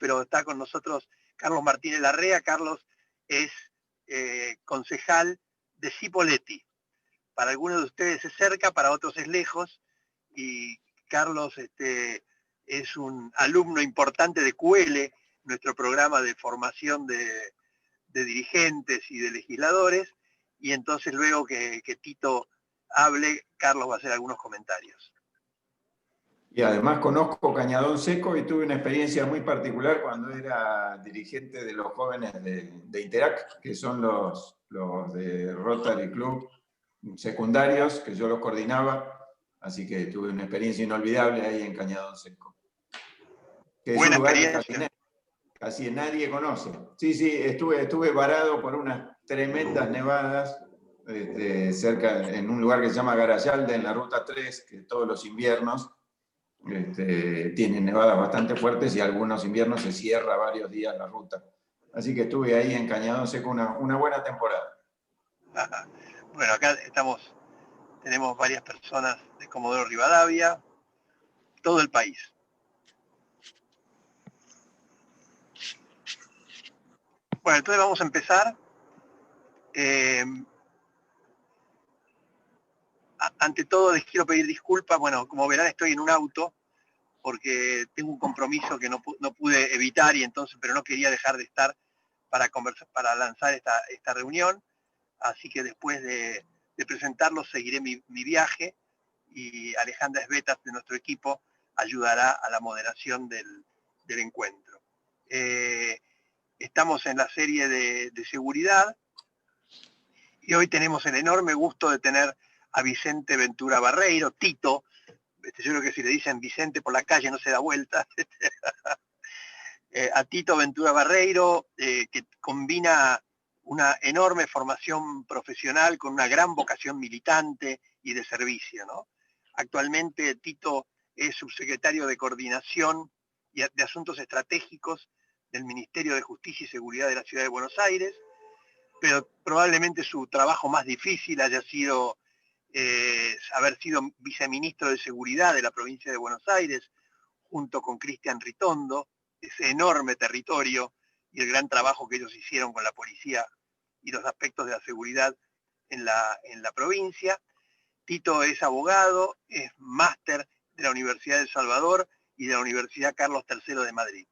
pero está con nosotros Carlos Martínez Larrea. Carlos es concejal de Cipolletti. Para algunos de ustedes es cerca, para otros es lejos, y Carlos es un alumno importante de QL, nuestro programa de formación de dirigentes y de legisladores, y entonces luego que Tito hable, Carlos va a hacer algunos comentarios. Y además conozco Cañadón Seco y tuve una experiencia muy particular cuando era dirigente de los jóvenes de Interac, que son los de Rotary Club secundarios, que yo los coordinaba, así que tuve una experiencia inolvidable ahí en Cañadón Seco. Que es un lugar que casi nadie conoce. Sí, estuve varado por unas tremendas nevadas cerca, en un lugar que se llama Garayalde, en la Ruta 3, que todos los inviernos tienen nevadas bastante fuertes y algunos inviernos se cierra varios días la ruta. Así que estuve ahí en Cañadón Seco una buena temporada. Bueno, acá tenemos varias personas de Comodoro Rivadavia, todo el país. Bueno, entonces vamos a empezar. Ante todo les quiero pedir disculpas. Bueno, como verán, estoy en un auto porque tengo un compromiso que no pude evitar, pero no quería dejar de estar para conversar, para lanzar esta reunión. Así que después de presentarlos seguiré mi viaje, y Alejandra Esbetas de nuestro equipo ayudará a la moderación del encuentro. Estamos en la serie de seguridad y hoy tenemos el enorme gusto de tener a Vicente Ventura Barreiro, Tito. Yo creo que si le dicen Vicente por la calle no se da vuelta. A Tito Ventura Barreiro, que combina una enorme formación profesional con una gran vocación militante y de servicio, ¿no? Actualmente Tito es subsecretario de Coordinación y de Asuntos Estratégicos del Ministerio de Justicia y Seguridad de la Ciudad de Buenos Aires, pero probablemente su trabajo más difícil haya sido haber sido viceministro de Seguridad de la provincia de Buenos Aires, junto con Cristian Ritondo, ese enorme territorio y el gran trabajo que ellos hicieron con la policía y los aspectos de la seguridad en la provincia. Tito es abogado, es máster de la Universidad de El Salvador y de la Universidad Carlos III de Madrid.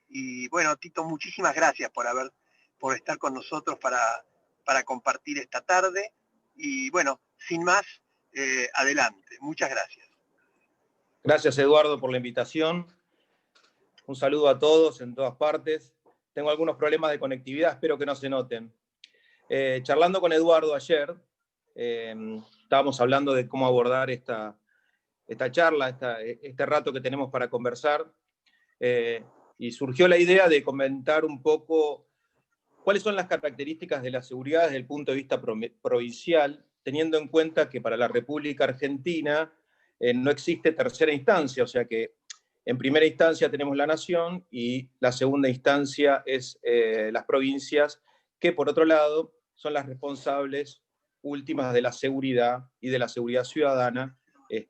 Y bueno, Tito, muchísimas gracias por estar con nosotros para compartir esta tarde. Y bueno, sin más, adelante. Muchas gracias. Gracias, Eduardo, por la invitación. Un saludo a todos en todas partes. Tengo algunos problemas de conectividad, espero que no se noten. Charlando con Eduardo ayer, estábamos hablando de cómo abordar esta charla, este rato que tenemos para conversar, y surgió la idea de comentar un poco cuáles son las características de la seguridad desde el punto de vista provincial, teniendo en cuenta que para la República Argentina no existe tercera instancia, o sea que en primera instancia tenemos la nación y la segunda instancia es las provincias, que por otro lado son las responsables últimas de la seguridad y de la seguridad ciudadana,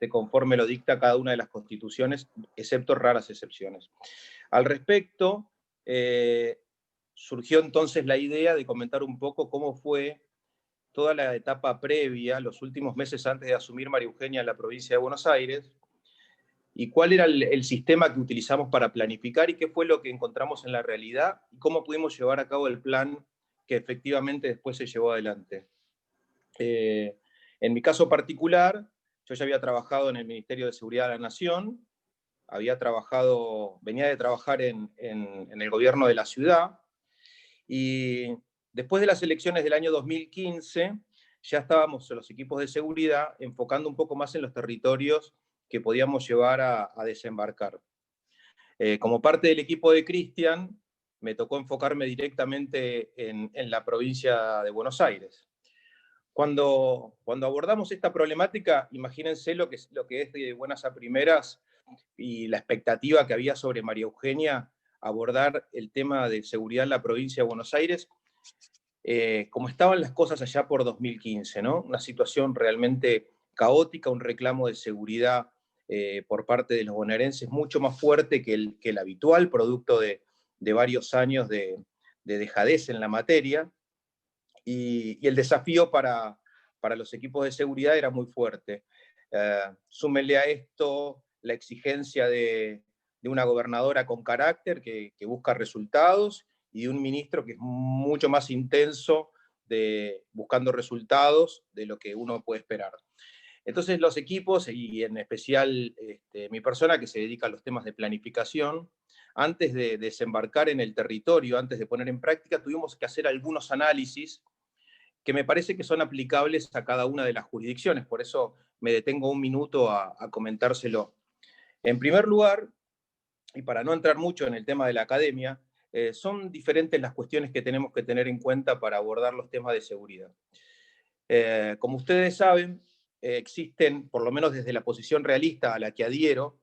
conforme lo dicta cada una de las constituciones, excepto raras excepciones. Al respecto, surgió entonces la idea de comentar un poco cómo fue toda la etapa previa, los últimos meses antes de asumir María Eugenia en la provincia de Buenos Aires, y cuál era el sistema que utilizamos para planificar y qué fue lo que encontramos en la realidad y cómo pudimos llevar a cabo el plan que efectivamente después se llevó adelante. En mi caso particular, yo ya había trabajado en el Ministerio de Seguridad de la Nación, venía de trabajar en el gobierno de la ciudad, y después de las elecciones del año 2015, ya estábamos en los equipos de seguridad enfocando un poco más en los territorios que podíamos llevar a desembarcar. Como parte del equipo de Cristian, me tocó enfocarme directamente en la provincia de Buenos Aires. Cuando abordamos esta problemática, imagínense lo que es de buenas a primeras y la expectativa que había sobre María Eugenia abordar el tema de seguridad en la provincia de Buenos Aires, como estaban las cosas allá por 2015, ¿no? Una situación realmente caótica, un reclamo de seguridad por parte de los bonaerenses mucho más fuerte que el habitual, producto de de varios años de dejadez en la materia, y el desafío para los equipos de seguridad era muy fuerte. Súmenle a esto la exigencia de una gobernadora con carácter que busca resultados, y de un ministro que es mucho más intenso buscando resultados de lo que uno puede esperar. Entonces los equipos, y en especial mi persona que se dedica a los temas de planificación, antes de desembarcar en el territorio, antes de poner en práctica, tuvimos que hacer algunos análisis que me parece que son aplicables a cada una de las jurisdicciones. Por eso me detengo un minuto a comentárselo. En primer lugar, y para no entrar mucho en el tema de la academia, son diferentes las cuestiones que tenemos que tener en cuenta para abordar los temas de seguridad. Como ustedes saben, existen, por lo menos desde la posición realista a la que adhiero,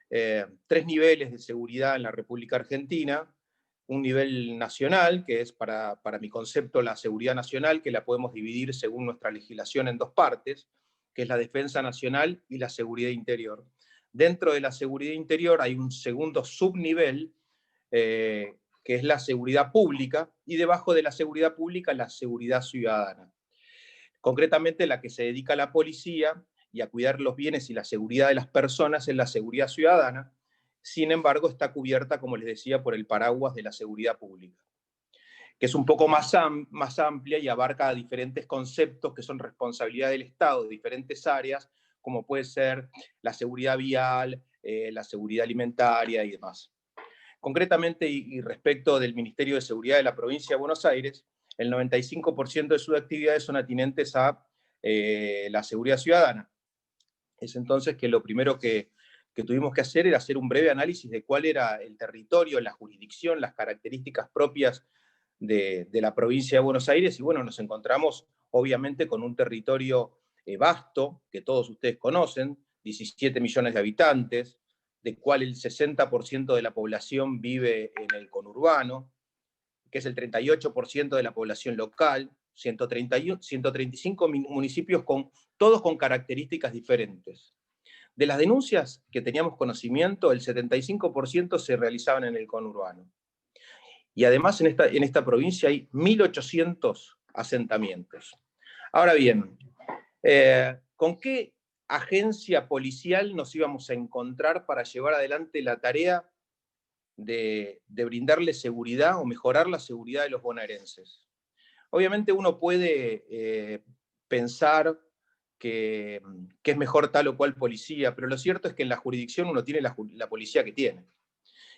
3 niveles de seguridad en la República Argentina. Un nivel nacional, que es para mi concepto la seguridad nacional, que la podemos dividir según nuestra legislación en 2 partes, que es la defensa nacional y la seguridad interior. Dentro de la seguridad interior hay un segundo subnivel, que es la seguridad pública, y debajo de la seguridad pública la seguridad ciudadana. Concretamente la que se dedica a la policía y a cuidar los bienes y la seguridad de las personas es la seguridad ciudadana. Sin embargo, está cubierta, como les decía, por el paraguas de la seguridad pública, que es un poco más amplia y abarca diferentes conceptos que son responsabilidad del Estado de diferentes áreas, como puede ser la seguridad vial, la seguridad alimentaria y demás. Concretamente, y respecto del Ministerio de Seguridad de la provincia de Buenos Aires, el 95% de sus actividades son atinentes a la seguridad ciudadana. Es entonces que lo primero que tuvimos que hacer era hacer un breve análisis de cuál era el territorio, la jurisdicción, las características propias de la provincia de Buenos Aires, y bueno, nos encontramos obviamente con un territorio vasto, que todos ustedes conocen, 17 millones de habitantes, del cual el 60% de la población vive en el conurbano, que es el 38% de la población local, 135 municipios todos con características diferentes. De las denuncias que teníamos conocimiento, el 75% se realizaban en el conurbano. Y además en esta provincia hay 1.800 asentamientos. Ahora bien, ¿con qué agencia policial nos íbamos a encontrar para llevar adelante la tarea de brindarle seguridad o mejorar la seguridad de los bonaerenses? Obviamente uno puede pensar que es mejor tal o cual policía, pero lo cierto es que en la jurisdicción uno tiene la policía que tiene.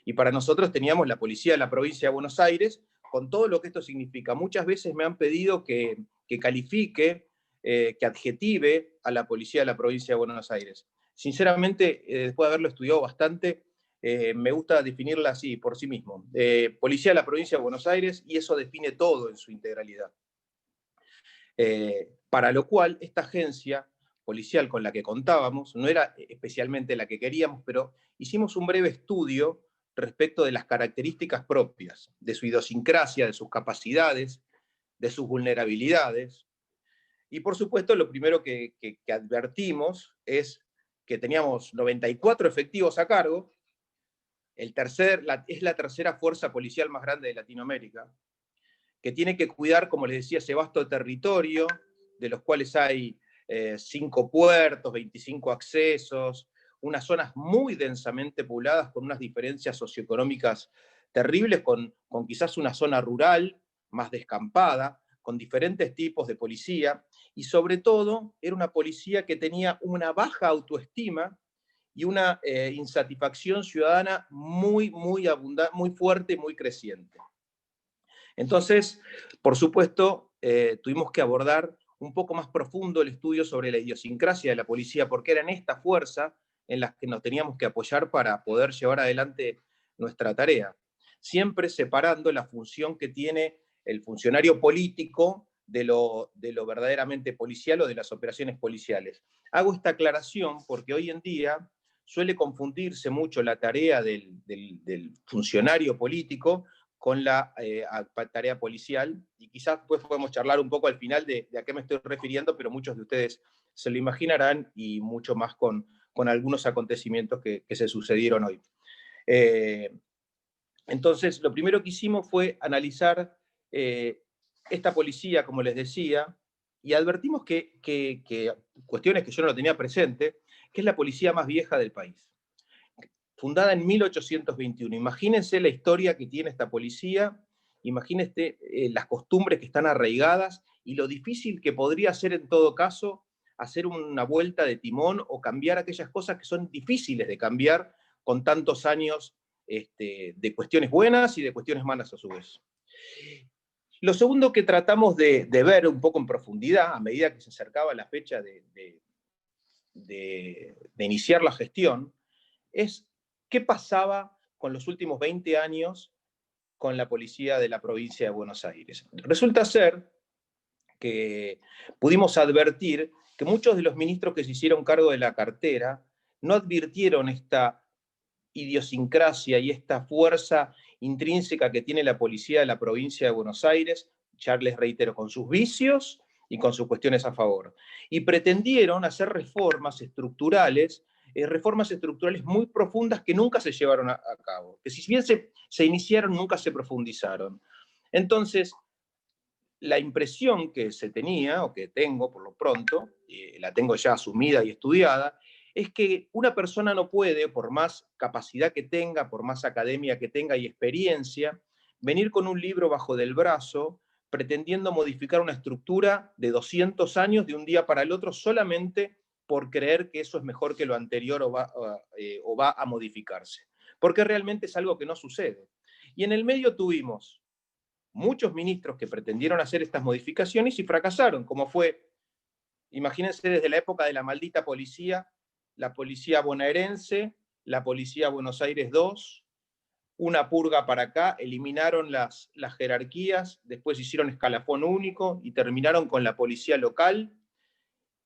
Y para nosotros teníamos la policía de la provincia de Buenos Aires, con todo lo que esto significa. Muchas veces me han pedido que califique, que adjetive a la policía de la provincia de Buenos Aires. Sinceramente, después de haberlo estudiado bastante, me gusta definirla así, por sí mismo. Policía de la provincia de Buenos Aires, y eso define todo en su integralidad. Para lo cual, esta agencia policial con la que contábamos no era especialmente la que queríamos, pero hicimos un breve estudio respecto de las características propias, de su idiosincrasia, de sus capacidades, de sus vulnerabilidades. Y por supuesto, lo primero que advertimos es que teníamos 94 efectivos a cargo. Es la tercera fuerza policial más grande de Latinoamérica, que tiene que cuidar, como les decía, ese vasto territorio, de los cuales hay 5 puertos, 25 accesos, unas zonas muy densamente pobladas con unas diferencias socioeconómicas terribles, con quizás una zona rural más descampada, con diferentes tipos de policía, y sobre todo era una policía que tenía una baja autoestima y una insatisfacción ciudadana muy abundante, muy fuerte, muy creciente. Entonces, por supuesto, tuvimos que abordar un poco más profundo el estudio sobre la idiosincrasia de la policía, porque era en esta fuerza en la que nos teníamos que apoyar para poder llevar adelante nuestra tarea, siempre separando la función que tiene el funcionario político de lo verdaderamente policial o de las operaciones policiales. Hago esta aclaración porque hoy en día suele confundirse mucho la tarea del funcionario político con la tarea policial, y quizás pues podemos charlar un poco al final de a qué me estoy refiriendo, pero muchos de ustedes se lo imaginarán, y mucho más con algunos acontecimientos que se sucedieron hoy. Entonces, lo primero que hicimos fue analizar esta policía, como les decía, y advertimos que cuestiones que yo no lo tenía presente, que es la policía más vieja del país. Fundada en 1821. Imagínense la historia que tiene esta policía, imagínense las costumbres que están arraigadas y lo difícil que podría ser en todo caso hacer una vuelta de timón o cambiar aquellas cosas que son difíciles de cambiar con tantos años de cuestiones buenas y de cuestiones malas a su vez. Lo segundo que tratamos de ver un poco en profundidad, a medida que se acercaba la fecha de iniciar la gestión, es qué pasaba con los últimos 20 años con la policía de la provincia de Buenos Aires. Resulta ser que pudimos advertir que muchos de los ministros que se hicieron cargo de la cartera no advirtieron esta idiosincrasia y esta fuerza intrínseca que tiene la policía de la provincia de Buenos Aires, ya les reitero, con sus vicios y con sus cuestiones a favor. Y pretendieron hacer reformas estructurales muy profundas que nunca se llevaron a cabo, que si bien se iniciaron, nunca se profundizaron. Entonces, la impresión que se tenía, o que tengo por lo pronto, la tengo ya asumida y estudiada, es que una persona no puede, por más capacidad que tenga, por más academia que tenga y experiencia, venir con un libro bajo del brazo pretendiendo modificar una estructura de 200 años de un día para el otro solamente por creer que eso es mejor que lo anterior o va a modificarse. Porque realmente es algo que no sucede. Y en el medio tuvimos muchos ministros que pretendieron hacer estas modificaciones y fracasaron, como fue, imagínense desde la época de la maldita policía, la policía bonaerense, la policía Buenos Aires II, una purga para acá, eliminaron las jerarquías, después hicieron escalafón único y terminaron con la policía local.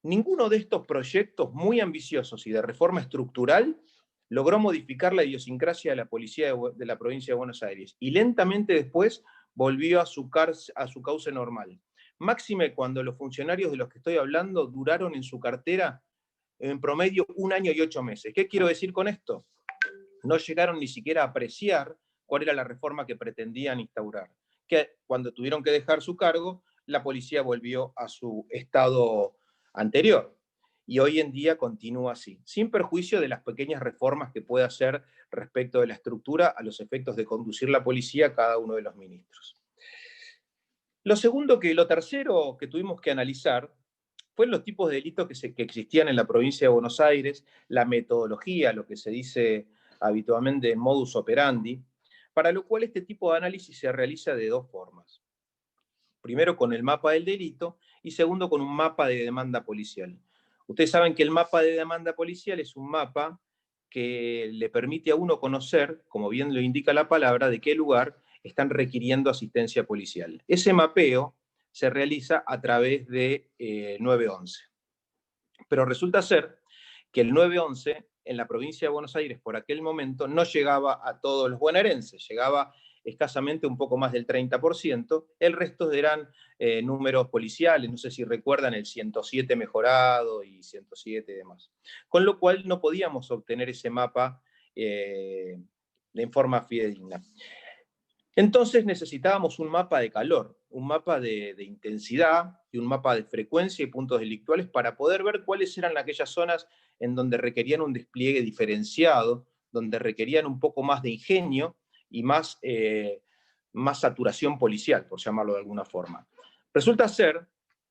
Ninguno de estos proyectos muy ambiciosos y de reforma estructural logró modificar la idiosincrasia de la policía de la provincia de Buenos Aires. Y lentamente después volvió a su cauce normal. Máxime cuando los funcionarios de los que estoy hablando duraron en su cartera en promedio 1 año y 8 meses. ¿Qué quiero decir con esto? No llegaron ni siquiera a apreciar cuál era la reforma que pretendían instaurar. Que cuando tuvieron que dejar su cargo, la policía volvió a su estado anterior. Y hoy en día continúa así, sin perjuicio de las pequeñas reformas que puede hacer respecto de la estructura a los efectos de conducir la policía a cada uno de los ministros. Lo tercero que tuvimos que analizar fue los tipos de delitos que existían en la provincia de Buenos Aires, la metodología, lo que se dice habitualmente modus operandi, para lo cual este tipo de análisis se realiza de dos formas. Primero con el mapa del delito y segundo con un mapa de demanda policial. Ustedes saben que el mapa de demanda policial es un mapa que le permite a uno conocer, como bien lo indica la palabra, de qué lugar están requiriendo asistencia policial. Ese mapeo se realiza a través de 911. Pero resulta ser que el 911 en la provincia de Buenos Aires por aquel momento no llegaba a todos los bonaerenses, llegaba escasamente un poco más del 30%, el resto eran números policiales, no sé si recuerdan el 107 mejorado y 107 y demás. Con lo cual no podíamos obtener ese mapa de forma fidedigna. Entonces necesitábamos un mapa de calor, un mapa de intensidad y un mapa de frecuencia y puntos delictuales para poder ver cuáles eran aquellas zonas en donde requerían un despliegue diferenciado, donde requerían un poco más de ingenio y más saturación policial, por llamarlo de alguna forma. Resulta ser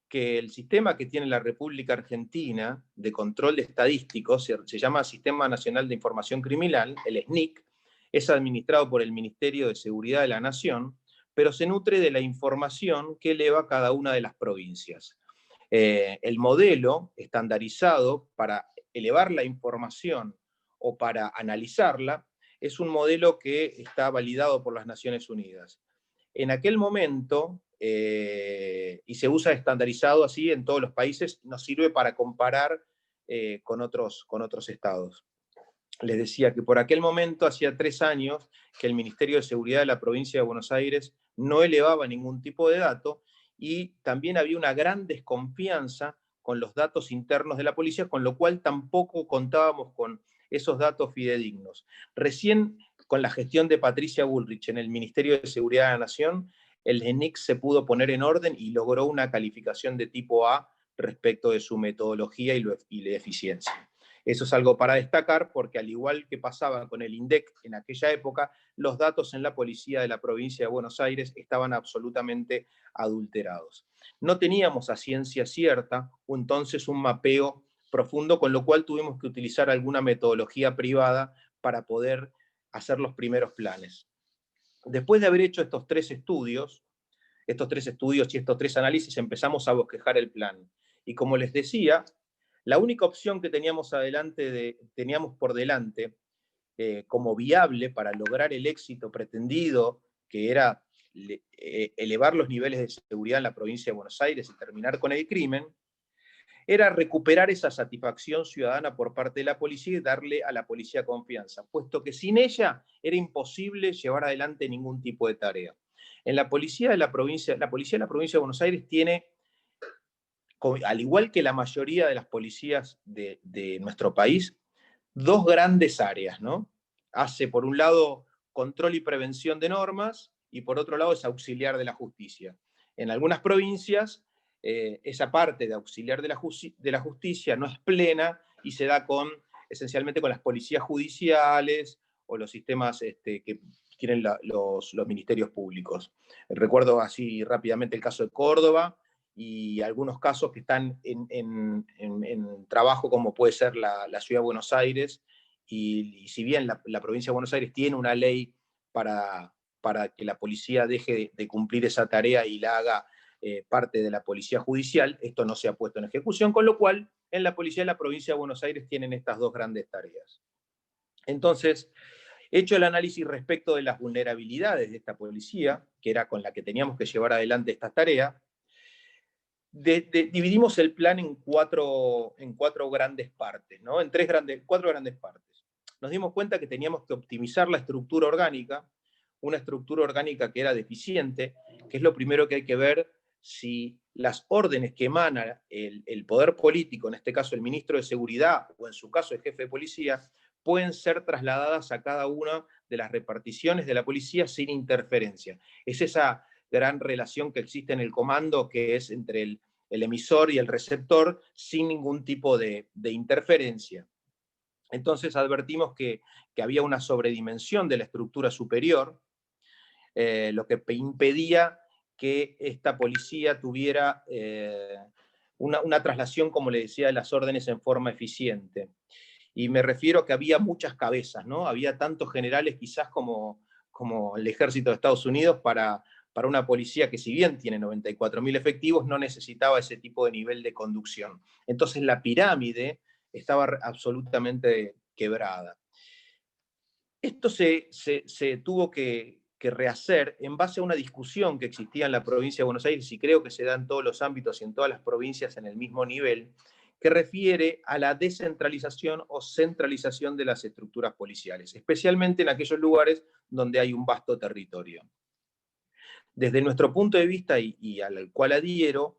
que el sistema que tiene la República Argentina de control de estadísticos se llama Sistema Nacional de Información Criminal, el SNIC, es administrado por el Ministerio de Seguridad de la Nación, pero se nutre de la información que eleva cada una de las provincias. El modelo estandarizado para elevar la información o para analizarla es un modelo que está validado por las Naciones Unidas. En aquel momento, y se usa estandarizado así en todos los países, nos sirve para comparar con otros estados. Les decía que por aquel momento, hacía 3 años, que el Ministerio de Seguridad de la provincia de Buenos Aires no elevaba ningún tipo de dato y también había una gran desconfianza con los datos internos de la policía, con lo cual tampoco contábamos con esos datos fidedignos. Recién con la gestión de Patricia Bullrich en el Ministerio de Seguridad de la Nación, el ENIC se pudo poner en orden y logró una calificación de tipo A respecto de su metodología y la eficiencia. Eso es algo para destacar porque, al igual que pasaba con el INDEC en aquella época, los datos en la policía de la provincia de Buenos Aires estaban absolutamente adulterados. No teníamos a ciencia cierta entonces un mapeo profundo, con lo cual tuvimos que utilizar alguna metodología privada para poder hacer los primeros planes. Después de haber hecho estos tres estudios y estos tres análisis, empezamos a bosquejar el plan. Y como les decía, la única opción que teníamos por delante como viable para lograr el éxito pretendido, que era elevar los niveles de seguridad en la provincia de Buenos Aires y terminar con el crimen, era recuperar esa satisfacción ciudadana por parte de la policía y darle a la policía confianza, puesto que sin ella era imposible llevar adelante ningún tipo de tarea. En la policía de la provincia de Buenos Aires tiene, al igual que la mayoría de las policías de nuestro país, dos grandes áreas, ¿no? Hace, por un lado, control y prevención de normas, y por otro lado es auxiliar de la justicia. En algunas provincias, esa parte de auxiliar de la justicia no es plena y se da esencialmente con las policías judiciales o los sistemas que tienen los ministerios públicos. Recuerdo así rápidamente el caso de Córdoba y algunos casos que están en trabajo, como puede ser la Ciudad de Buenos Aires, y si bien la provincia de Buenos Aires tiene una ley para que la policía deje de cumplir esa tarea y la haga parte de la policía judicial, esto no se ha puesto en ejecución, con lo cual en la policía de la provincia de Buenos Aires tienen estas dos grandes tareas. Entonces, hecho el análisis respecto de las vulnerabilidades de esta policía, que era con la que teníamos que llevar adelante esta tarea, dividimos el plan en cuatro grandes partes, ¿no? Cuatro grandes partes. Nos dimos cuenta que teníamos que optimizar la estructura orgánica, una estructura orgánica que era deficiente, que es lo primero que hay que ver si las órdenes que emana el poder político, en este caso el ministro de Seguridad, o en su caso el jefe de policía, pueden ser trasladadas a cada una de las reparticiones de la policía sin interferencia. Es esa gran relación que existe en el comando, que es entre el emisor y el receptor, sin ningún tipo de interferencia. Entonces advertimos que había una sobredimensión de la estructura superior, lo que impedía que esta policía tuviera una traslación, como le decía, de las órdenes en forma eficiente. Y me refiero a que había muchas cabezas, ¿no? Había tantos generales quizás como el ejército de Estados Unidos para una policía que, si bien tiene 94.000 efectivos, no necesitaba ese tipo de nivel de conducción. Entonces la pirámide estaba absolutamente quebrada. Esto se tuvo que rehacer en base a una discusión que existía en la provincia de Buenos Aires, y creo que se da en todos los ámbitos y en todas las provincias en el mismo nivel, que refiere a la descentralización o centralización de las estructuras policiales, especialmente en aquellos lugares donde hay un vasto territorio. Desde nuestro punto de vista, y al cual adhiero,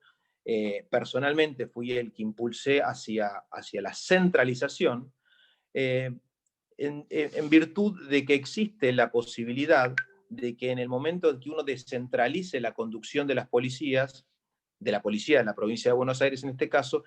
personalmente fui el que impulsé hacia la centralización, en virtud de que existe la posibilidad de que en el momento en que uno descentralice la conducción de las policías, de la policía de la provincia de Buenos Aires en este caso,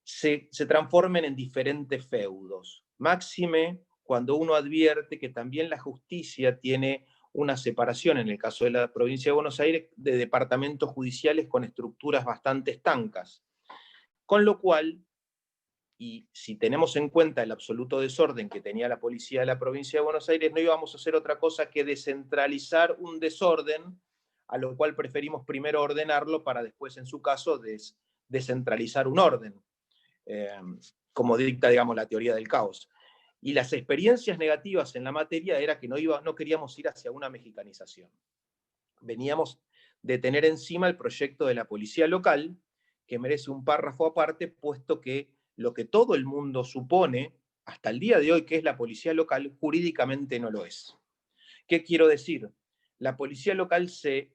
se transformen en diferentes feudos. Máxime cuando uno advierte que también la justicia tiene una separación, en el caso de la provincia de Buenos Aires, de departamentos judiciales con estructuras bastante estancas. Con lo cual, y si tenemos en cuenta el absoluto desorden que tenía la policía de la provincia de Buenos Aires, no íbamos a hacer otra cosa que descentralizar un desorden, a lo cual preferimos primero ordenarlo para después, en su caso, descentralizar un orden, como dicta, digamos, la teoría del caos. Y las experiencias negativas en la materia era que no queríamos ir hacia una mexicanización. Veníamos de tener encima el proyecto de la policía local, que merece un párrafo aparte, puesto que lo que todo el mundo supone hasta el día de hoy que es la policía local, jurídicamente no lo es. ¿Qué quiero decir? La policía local se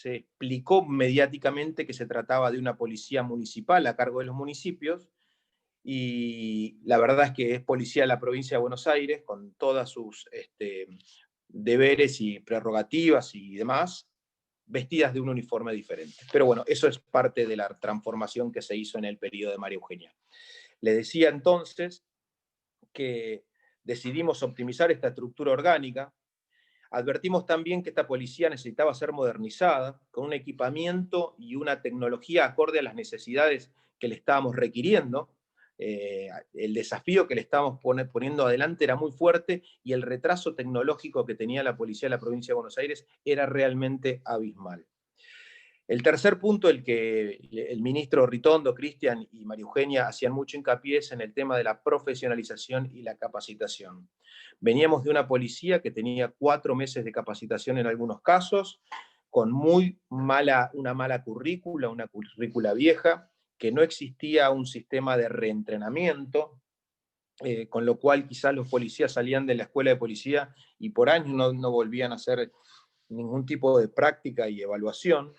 explicó mediáticamente que se trataba de una policía municipal a cargo de los municipios, y la verdad es que es policía de la provincia de Buenos Aires, con todas sus deberes y prerrogativas y demás, vestidas de un uniforme diferente. Pero bueno, eso es parte de la transformación que se hizo en el periodo de María Eugenia. Le decía entonces que decidimos optimizar esta estructura orgánica. Advertimos también que esta policía necesitaba ser modernizada, con un equipamiento y una tecnología acorde a las necesidades que le estábamos requiriendo. El desafío que le estábamos poniendo adelante era muy fuerte y el retraso tecnológico que tenía la policía de la provincia de Buenos Aires era realmente abismal. El tercer punto, el que el ministro Ritondo, Cristian y María Eugenia hacían mucho hincapié, es en el tema de la profesionalización y la capacitación. Veníamos de una policía que tenía 4 meses de capacitación en algunos casos, con una mala currícula, una currícula vieja, que no existía un sistema de reentrenamiento, con lo cual quizás los policías salían de la escuela de policía y por años no volvían a hacer ningún tipo de práctica y evaluación.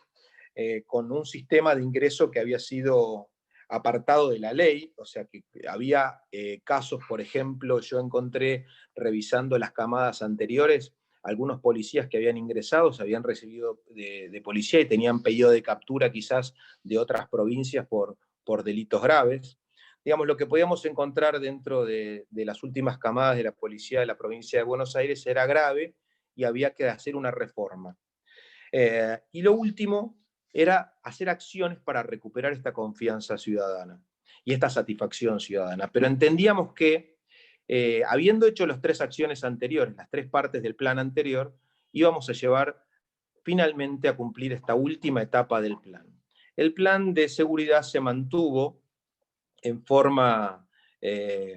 Con un sistema de ingreso que había sido apartado de la ley, o sea que había casos, por ejemplo, yo encontré, revisando las camadas anteriores, algunos policías que habían ingresado, se habían recibido de policía y tenían pedido de captura quizás de otras provincias por delitos graves. Digamos, lo que podíamos encontrar dentro de las últimas camadas de la policía de la provincia de Buenos Aires era grave y había que hacer una reforma. Y lo último era hacer acciones para recuperar esta confianza ciudadana y esta satisfacción ciudadana. Pero entendíamos que, habiendo hecho las 3 acciones anteriores, las 3 partes del plan anterior, íbamos a llevar finalmente a cumplir esta última etapa del plan. El plan de seguridad se mantuvo en forma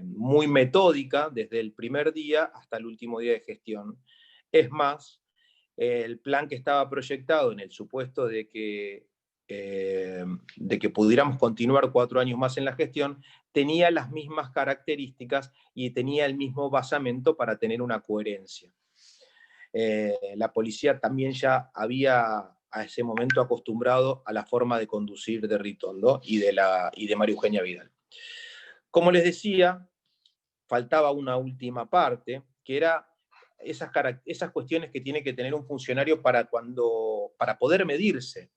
muy metódica desde el primer día hasta el último día de gestión. Es más, el plan que estaba proyectado en el supuesto de que pudiéramos continuar 4 años más en la gestión, tenía las mismas características y tenía el mismo basamento para tener una coherencia. La policía también ya había a ese momento acostumbrado a la forma de conducir de Ritondo y de María Eugenia Vidal. Como les decía, faltaba una última parte, que era esas cuestiones que tiene que tener un funcionario para poder medirse,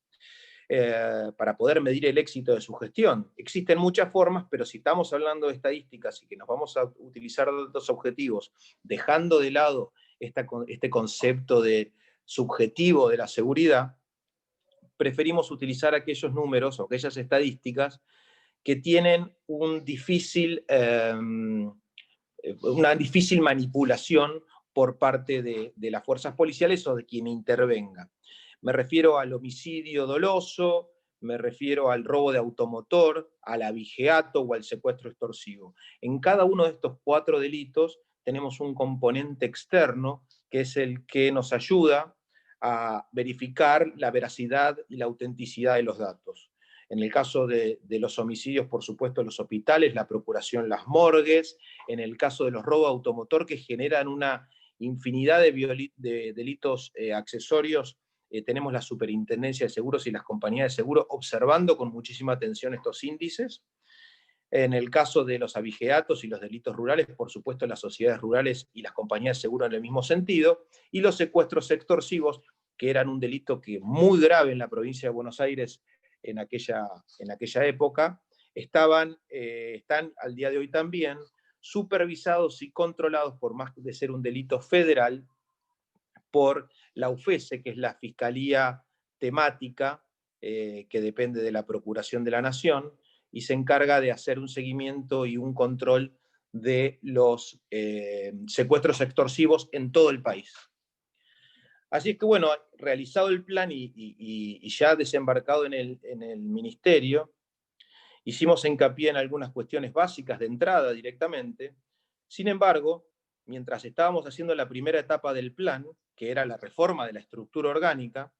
para poder medir el éxito de su gestión. Existen muchas formas, pero si estamos hablando de estadísticas y que nos vamos a utilizar datos objetivos, dejando de lado este concepto de subjetivo de la seguridad, preferimos utilizar aquellos números o aquellas estadísticas que tienen una difícil manipulación por parte de las fuerzas policiales o de quien intervenga. Me refiero al homicidio doloso, me refiero al robo de automotor, al abigeato o al secuestro extorsivo. En cada uno de estos 4 delitos tenemos un componente externo que es el que nos ayuda a verificar la veracidad y la autenticidad de los datos. En el caso de los homicidios, por supuesto, los hospitales, la procuración, las morgues. En el caso de los robos de automotor, que generan una infinidad de delitos accesorios, tenemos la Superintendencia de Seguros y las compañías de seguro observando con muchísima atención estos índices. En el caso de los abigeatos y los delitos rurales, por supuesto, las sociedades rurales y las compañías de seguro en el mismo sentido. Y los secuestros extorsivos, que eran un delito muy grave en la provincia de Buenos Aires en aquella época, están al día de hoy también supervisados y controlados, por más de ser un delito federal, por la UFESE, que es la Fiscalía Temática, que depende de la Procuración de la Nación, y se encarga de hacer un seguimiento y un control de los secuestros extorsivos en todo el país. Así es que, bueno, realizado el plan y ya desembarcado en el ministerio, hicimos hincapié en algunas cuestiones básicas de entrada directamente. Sin embargo, mientras estábamos haciendo la primera etapa del plan, que era la reforma de la estructura orgánica,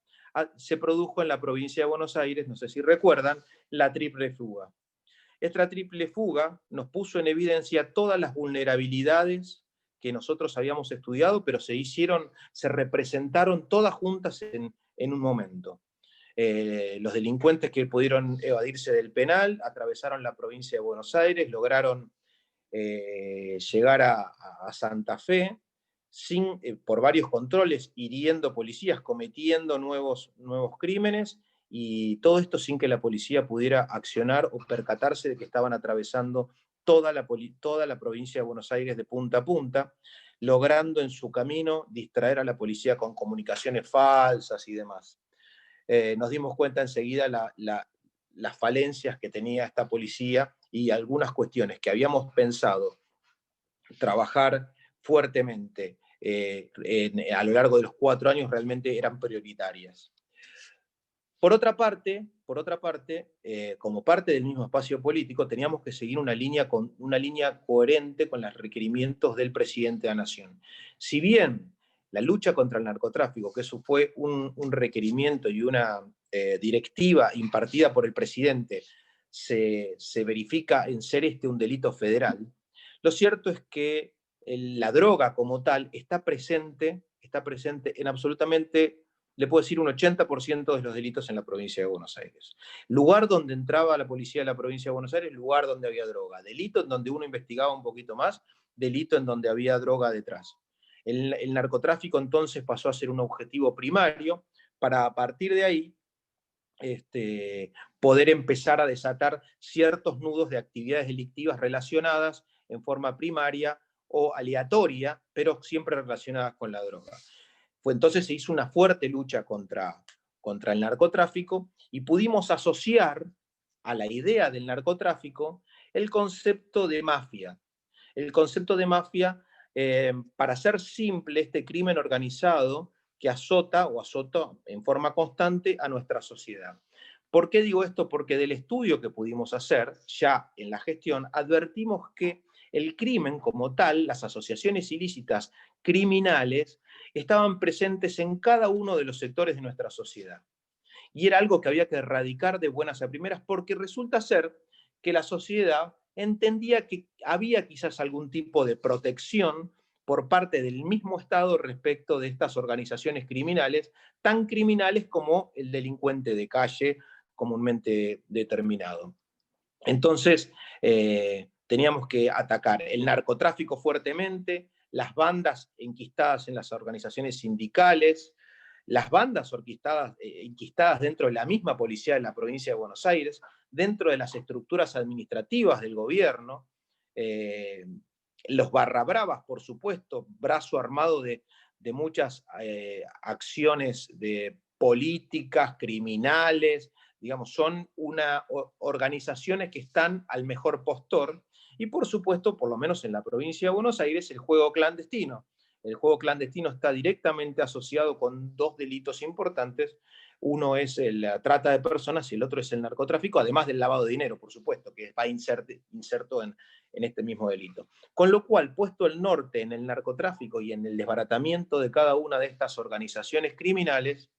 se produjo en la provincia de Buenos Aires, no sé si recuerdan, la triple fuga. Esta triple fuga nos puso en evidencia todas las vulnerabilidades que nosotros habíamos estudiado, pero se representaron todas juntas en un momento. Los delincuentes que pudieron evadirse del penal atravesaron la provincia de Buenos Aires, lograron llegar a Santa Fe, por varios controles, hiriendo policías, cometiendo nuevos crímenes, y todo esto sin que la policía pudiera accionar o percatarse de que estaban atravesando toda la provincia de Buenos Aires de punta a punta, logrando en su camino distraer a la policía con comunicaciones falsas y demás. Nos dimos cuenta enseguida las falencias que tenía esta policía y algunas cuestiones que habíamos pensado trabajar fuertemente a lo largo de los 4 años realmente eran prioritarias. Por otra parte, como parte del mismo espacio político, teníamos que seguir una línea coherente con los requerimientos del presidente de la Nación. Si bien la lucha contra el narcotráfico, que eso fue un requerimiento y una directiva impartida por el presidente, se verifica en ser un delito federal, lo cierto es que la droga como tal está presente en absolutamente, le puedo decir, un 80% de los delitos en la provincia de Buenos Aires. Lugar donde entraba la policía de la provincia de Buenos Aires, lugar donde había droga. Delito en donde uno investigaba un poquito más, delito en donde había droga detrás. El narcotráfico entonces pasó a ser un objetivo primario para, a partir de ahí, poder empezar a desatar ciertos nudos de actividades delictivas relacionadas en forma primaria o aleatoria, pero siempre relacionadas con la droga. Entonces se hizo una fuerte lucha contra el narcotráfico y pudimos asociar a la idea del narcotráfico el concepto de mafia. El concepto de mafia, para hacer simple, este crimen organizado que azota en forma constante a nuestra sociedad. ¿Por qué digo esto? Porque del estudio que pudimos hacer ya en la gestión, advertimos que el crimen como tal, las asociaciones ilícitas criminales, estaban presentes en cada uno de los sectores de nuestra sociedad. Y era algo que había que erradicar de buenas a primeras, porque resulta ser que la sociedad entendía que había quizás algún tipo de protección por parte del mismo Estado respecto de estas organizaciones criminales, tan criminales como el delincuente de calle comúnmente determinado. Entonces, teníamos que atacar el narcotráfico fuertemente, las bandas enquistadas en las organizaciones sindicales, las bandas enquistadas dentro de la misma policía de la provincia de Buenos Aires, dentro de las estructuras administrativas del gobierno, los barrabravas, por supuesto, brazo armado de muchas acciones de políticas, criminales, digamos, son organizaciones que están al mejor postor, y por supuesto, por lo menos en la provincia de Buenos Aires, el juego clandestino. El juego clandestino está directamente asociado con 2 delitos importantes. Uno es la trata de personas y el otro es el narcotráfico, además del lavado de dinero, por supuesto, que va inserto en este mismo delito. Con lo cual, puesto el norte en el narcotráfico y en el desbaratamiento de cada una de estas organizaciones criminales,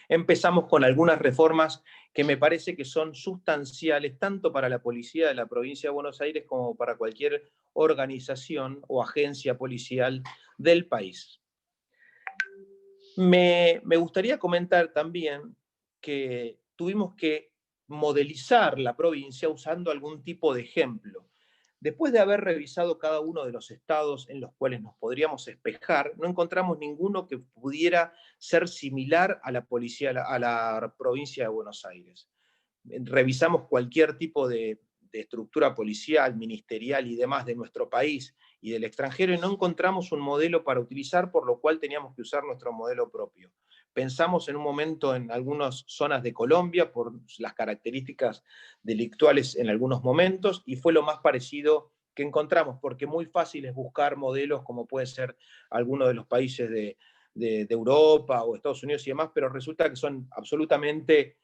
empezamos con algunas reformas que me parece que son sustanciales tanto para la policía de la provincia de Buenos Aires como para cualquier organización o agencia policial del país. Me gustaría comentar también que tuvimos que modelizar la provincia usando algún tipo de ejemplo. Después de haber revisado cada uno de los estados en los cuales nos podríamos espejar, no encontramos ninguno que pudiera ser similar a la provincia de Buenos Aires. Revisamos cualquier tipo de estructura policial, ministerial y demás de nuestro país y del extranjero y no encontramos un modelo para utilizar, por lo cual teníamos que usar nuestro modelo propio. Pensamos en un momento en algunas zonas de Colombia por las características delictuales en algunos momentos y fue lo más parecido que encontramos, porque muy fácil es buscar modelos como puede ser alguno de los países de Europa o Estados Unidos y demás, pero resulta que son absolutamente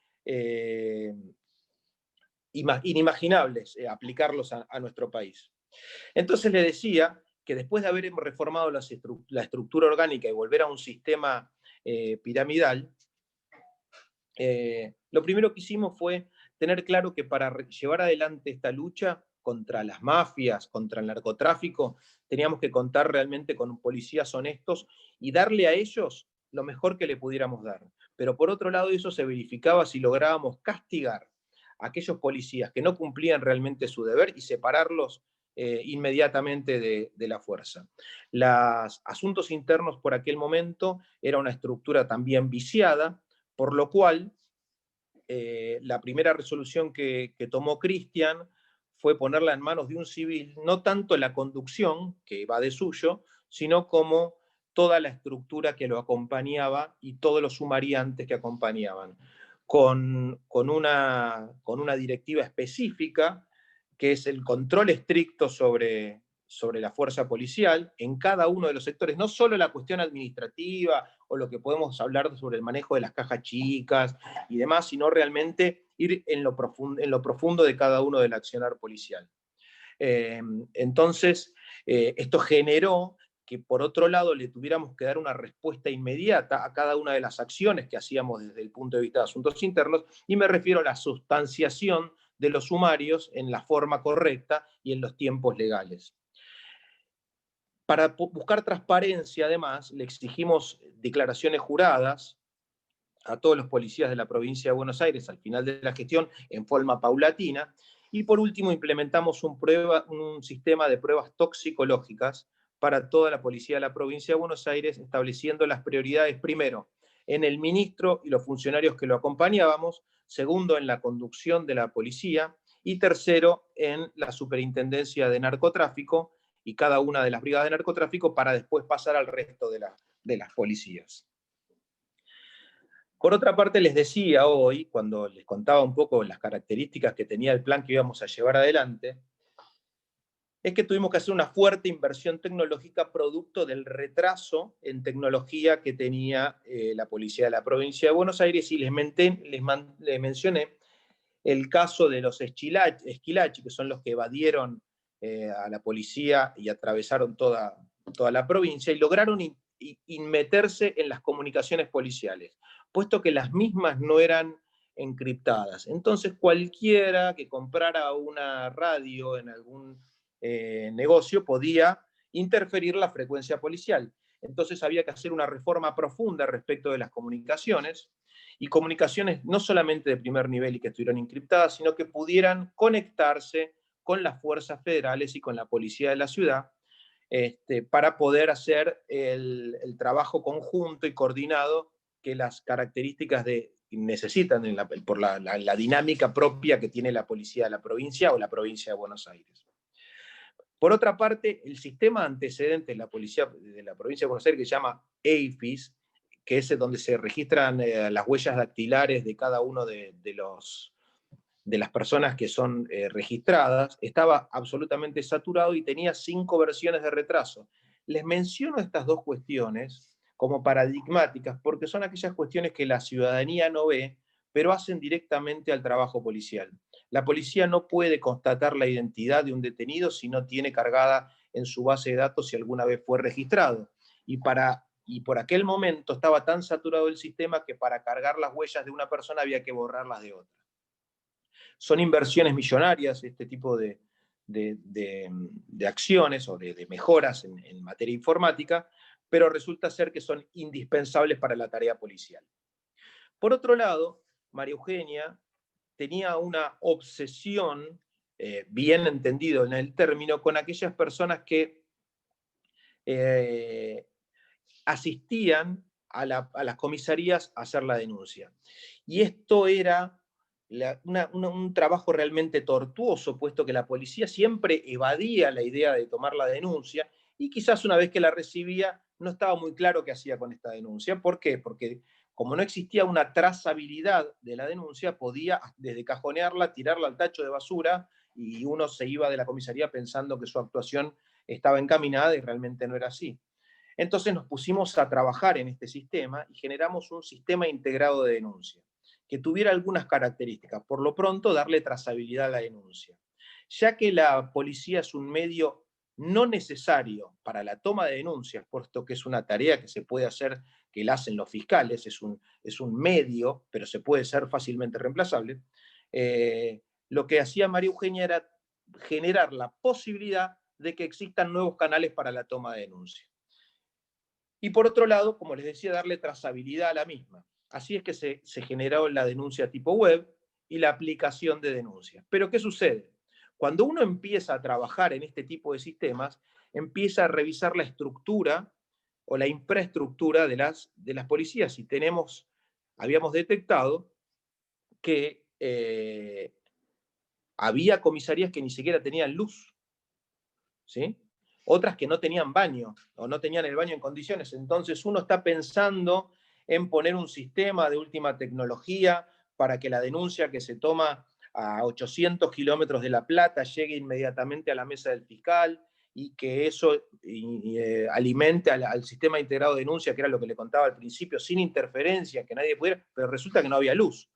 inimaginables aplicarlos a nuestro país. Entonces le decía que después de haber reformado la estructura orgánica y volver a un sistema piramidal, lo primero que hicimos fue tener claro que para llevar adelante esta lucha contra las mafias, contra el narcotráfico, teníamos que contar realmente con policías honestos y darle a ellos lo mejor que le pudiéramos dar. Pero por otro lado, eso se verificaba si lográbamos castigar a aquellos policías que no cumplían realmente su deber y separarlos inmediatamente de la fuerza. Los asuntos internos por aquel momento era una estructura también viciada, por lo cual la primera resolución que tomó Cristian fue ponerla en manos de un civil, no tanto la conducción, que va de suyo, sino como toda la estructura que lo acompañaba y todos los sumariantes que acompañaban, con una directiva específica, que es el control estricto sobre la fuerza policial en cada uno de los sectores, no solo la cuestión administrativa o lo que podemos hablar sobre el manejo de las cajas chicas y demás, sino realmente ir en lo profundo de cada uno del accionar policial. Entonces, esto generó que por otro lado le tuviéramos que dar una respuesta inmediata a cada una de las acciones que hacíamos desde el punto de vista de asuntos internos, y me refiero a la sustanciación de los sumarios en la forma correcta y en los tiempos legales. Para buscar transparencia, además, le exigimos declaraciones juradas a todos los policías de la provincia de Buenos Aires al final de la gestión en forma paulatina, y por último implementamos un sistema de pruebas toxicológicas para toda la policía de la provincia de Buenos Aires, estableciendo las prioridades primero en el ministro y los funcionarios que lo acompañábamos, segundo en la conducción de la policía y tercero en la superintendencia de narcotráfico y cada una de las brigadas de narcotráfico, para después pasar al resto de las policías. Por otra parte, les decía hoy, cuando les contaba un poco las características que tenía el plan que íbamos a llevar adelante, es que tuvimos que hacer una fuerte inversión tecnológica producto del retraso en tecnología que tenía la policía de la provincia de Buenos Aires, y les mencioné el caso de los esquilachi, que son los que evadieron a la policía y atravesaron toda la provincia y lograron meterse en las comunicaciones policiales, puesto que las mismas no eran encriptadas. Entonces cualquiera que comprara una radio en algún negocio podía interferir la frecuencia policial. Entonces había que hacer una reforma profunda respecto de las comunicaciones, y comunicaciones no solamente de primer nivel y que estuvieran encriptadas, sino que pudieran conectarse con las fuerzas federales y con la policía de la ciudad, para poder hacer el trabajo conjunto y coordinado que las características necesitan por la dinámica propia que tiene la policía de la provincia o la provincia de Buenos Aires. Por otra parte, el sistema antecedente de la policía de la provincia de Buenos Aires, que se llama EIFIS, que es donde se registran las huellas dactilares de cada uno de las personas que son registradas, estaba absolutamente saturado y tenía 5 versiones de retraso. Les menciono estas dos cuestiones como paradigmáticas porque son aquellas cuestiones que la ciudadanía no ve, pero hacen directamente al trabajo policial. La policía no puede constatar la identidad de un detenido si no tiene cargada en su base de datos si alguna vez fue registrado. Y por aquel momento estaba tan saturado el sistema que para cargar las huellas de una persona había que borrarlas de otra. Son inversiones millonarias este tipo de acciones o de mejoras en materia informática, pero resulta ser que son indispensables para la tarea policial. Por otro lado, María Eugenia tenía una obsesión, bien entendido en el término, con aquellas personas que asistían a las comisarías a hacer la denuncia. Y esto era un trabajo realmente tortuoso, puesto que la policía siempre evadía la idea de tomar la denuncia, y quizás una vez que la recibía no estaba muy claro qué hacía con esta denuncia. ¿Por qué? Porque como no existía una trazabilidad de la denuncia, podía desde cajonearla, tirarla al tacho de basura, y uno se iba de la comisaría pensando que su actuación estaba encaminada y realmente no era así. Entonces nos pusimos a trabajar en este sistema y generamos un sistema integrado de denuncia que tuviera algunas características. Por lo pronto, darle trazabilidad a la denuncia. Ya que la policía es un medio no necesario para la toma de denuncias, puesto que es una tarea que se puede hacer, que la hacen los fiscales, es un medio, pero se puede ser fácilmente reemplazable, lo que hacía María Eugenia era generar la posibilidad de que existan nuevos canales para la toma de denuncia. Y por otro lado, como les decía, darle trazabilidad a la misma. Así es que se generó la denuncia tipo web y la aplicación de denuncias. Pero ¿qué sucede? Cuando uno empieza a trabajar en este tipo de sistemas, empieza a revisar la estructura o la infraestructura de las policías. Y habíamos detectado que había comisarías que ni siquiera tenían luz, ¿sí? Otras que no tenían baño, o no tenían el baño en condiciones. Entonces uno está pensando en poner un sistema de última tecnología para que la denuncia que se toma a 800 kilómetros de La Plata llegue inmediatamente a la mesa del fiscal, y que eso alimente al sistema integrado de denuncia, que era lo que le contaba al principio, sin interferencia, que nadie pudiera, pero resulta que no había luz,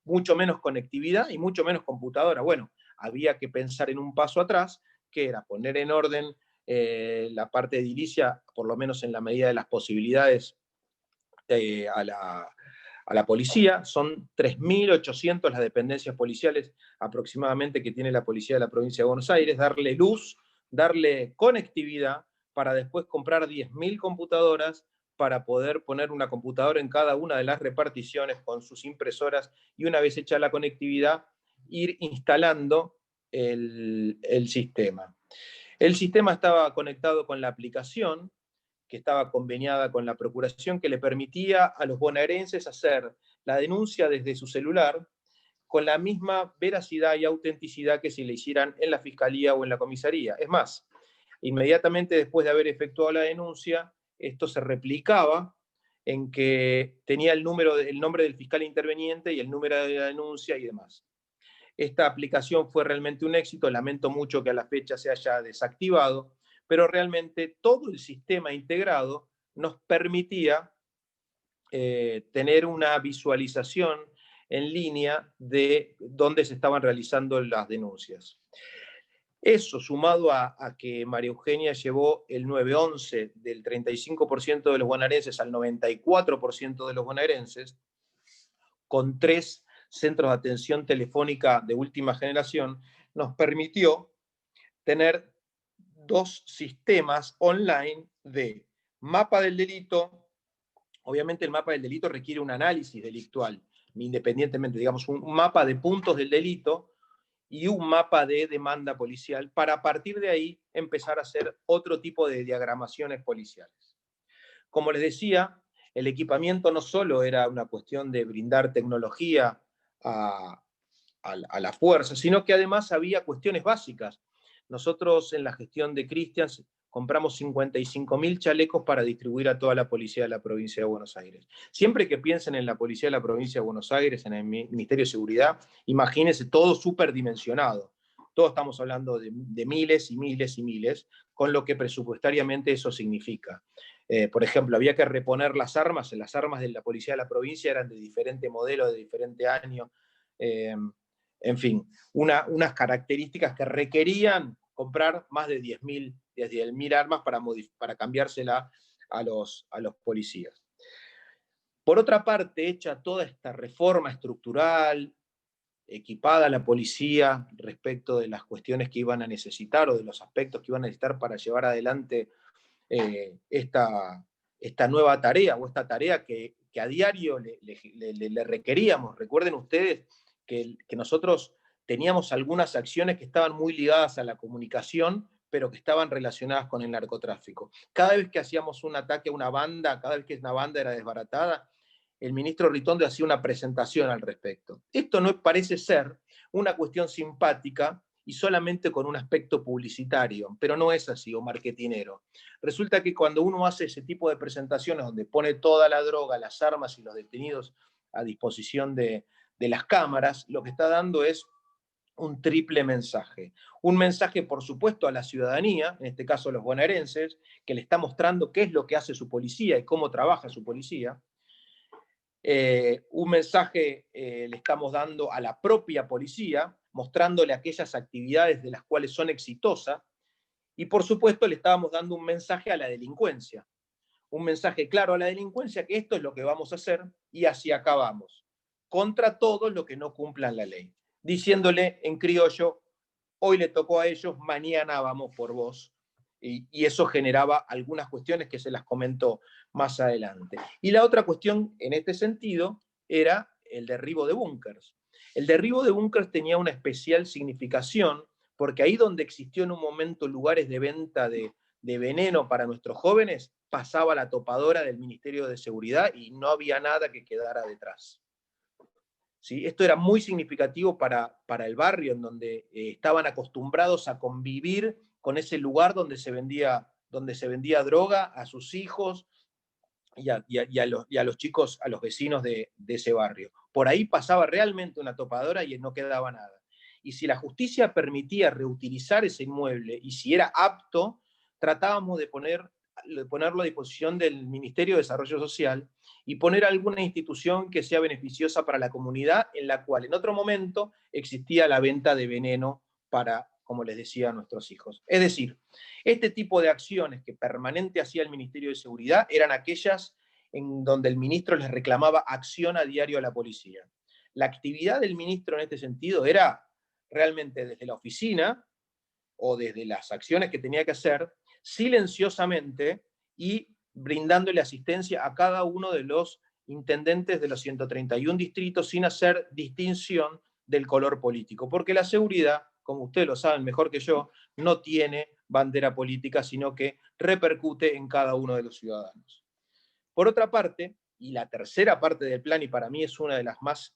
mucho menos conectividad y mucho menos computadora. Bueno, había que pensar en un paso atrás, que era poner en orden la parte edilicia, por lo menos en la medida de las posibilidades, a la policía. Son 3.800 las dependencias policiales aproximadamente que tiene la policía de la provincia de Buenos Aires. Darle luz, darle conectividad, para después comprar 10.000 computadoras, para poder poner una computadora en cada una de las reparticiones con sus impresoras, y una vez hecha la conectividad, ir instalando el sistema. El sistema estaba conectado con la aplicación, que estaba conveniada con la Procuración, que le permitía a los bonaerenses hacer la denuncia desde su celular con la misma veracidad y autenticidad que si le hicieran en la Fiscalía o en la Comisaría. Es más, inmediatamente después de haber efectuado la denuncia, esto se replicaba en que tenía el nombre del fiscal interveniente y el número de la denuncia y demás. Esta aplicación fue realmente un éxito. Lamento mucho que a la fecha se haya desactivado, pero realmente todo el sistema integrado nos permitía tener una visualización en línea de dónde se estaban realizando las denuncias. Eso, sumado a que María Eugenia llevó el 911 del 35% de los bonaerenses al 94% de los bonaerenses, con 3 centros de atención telefónica de última generación, nos permitió tener 2 sistemas online de mapa del delito. Obviamente el mapa del delito requiere un análisis delictual, independientemente, digamos, un mapa de puntos del delito y un mapa de demanda policial, para a partir de ahí empezar a hacer otro tipo de diagramaciones policiales. Como les decía, el equipamiento no solo era una cuestión de brindar tecnología a la fuerza, sino que además había cuestiones básicas. Nosotros en la gestión de Cristian compramos 55.000 chalecos para distribuir a toda la policía de la provincia de Buenos Aires. Siempre que piensen en la policía de la provincia de Buenos Aires, en el Ministerio de Seguridad, imagínense todo superdimensionado. Todos estamos hablando de miles y miles y miles, con lo que presupuestariamente eso significa. Por ejemplo, había que reponer las armas de la policía de la provincia eran de diferente modelo, de diferente año. En fin, unas características que requerían comprar más de 10.000 armas para cambiársela a los policías. Por otra parte, hecha toda esta reforma estructural, equipada la policía respecto de las cuestiones que iban a necesitar o de los aspectos que iban a necesitar para llevar adelante esta nueva tarea, o esta tarea que a diario le requeríamos. Recuerden ustedes que nosotros teníamos algunas acciones que estaban muy ligadas a la comunicación, pero que estaban relacionadas con el narcotráfico. Cada vez que hacíamos un ataque a una banda, cada vez que una banda era desbaratada, el ministro Ritondo hacía una presentación al respecto. Esto no parece ser una cuestión simpática y solamente con un aspecto publicitario, pero no es así, o marketinero. Resulta que cuando uno hace ese tipo de presentaciones donde pone toda la droga, las armas y los detenidos a disposición de las cámaras, lo que está dando es un triple mensaje. Un mensaje, por supuesto, a la ciudadanía, en este caso a los bonaerenses, que le está mostrando qué es lo que hace su policía y cómo trabaja su policía. Un mensaje le estamos dando a la propia policía, mostrándole aquellas actividades de las cuales son exitosas, y por supuesto le estábamos dando un mensaje a la delincuencia, un mensaje claro a la delincuencia, que esto es lo que vamos a hacer y así acabamos, contra todos los que no cumplan la ley, diciéndole en criollo: hoy le tocó a ellos, mañana vamos por vos. Y eso generaba algunas cuestiones que se las comento más adelante. Y la otra cuestión en este sentido era el derribo de búnkers. El derribo de búnkers tenía una especial significación porque ahí donde existió en un momento lugares de venta de veneno para nuestros jóvenes, pasaba la topadora del Ministerio de Seguridad y no había nada que quedara detrás. ¿Sí? Esto era muy significativo para el barrio, en donde estaban acostumbrados a convivir con ese lugar donde se vendía droga a sus hijos y a los chicos, a los vecinos de ese barrio. Por ahí pasaba realmente una topadora y no quedaba nada. Y si la justicia permitía reutilizar ese inmueble, y si era apto, tratábamos de ponerlo a disposición del Ministerio de Desarrollo Social y poner alguna institución que sea beneficiosa para la comunidad, en la cual en otro momento existía la venta de veneno para, como les decía, a nuestros hijos. Es decir, este tipo de acciones que permanente hacía el Ministerio de Seguridad eran aquellas en donde el ministro les reclamaba acción a diario a la policía. La actividad del ministro en este sentido era realmente desde la oficina o desde las acciones que tenía que hacer, silenciosamente y brindándole asistencia a cada uno de los intendentes de los 131 distritos sin hacer distinción del color político. Porque la seguridad, como ustedes lo saben mejor que yo, no tiene bandera política, sino que repercute en cada uno de los ciudadanos. Por otra parte, y la tercera parte del plan, y para mí es una de las más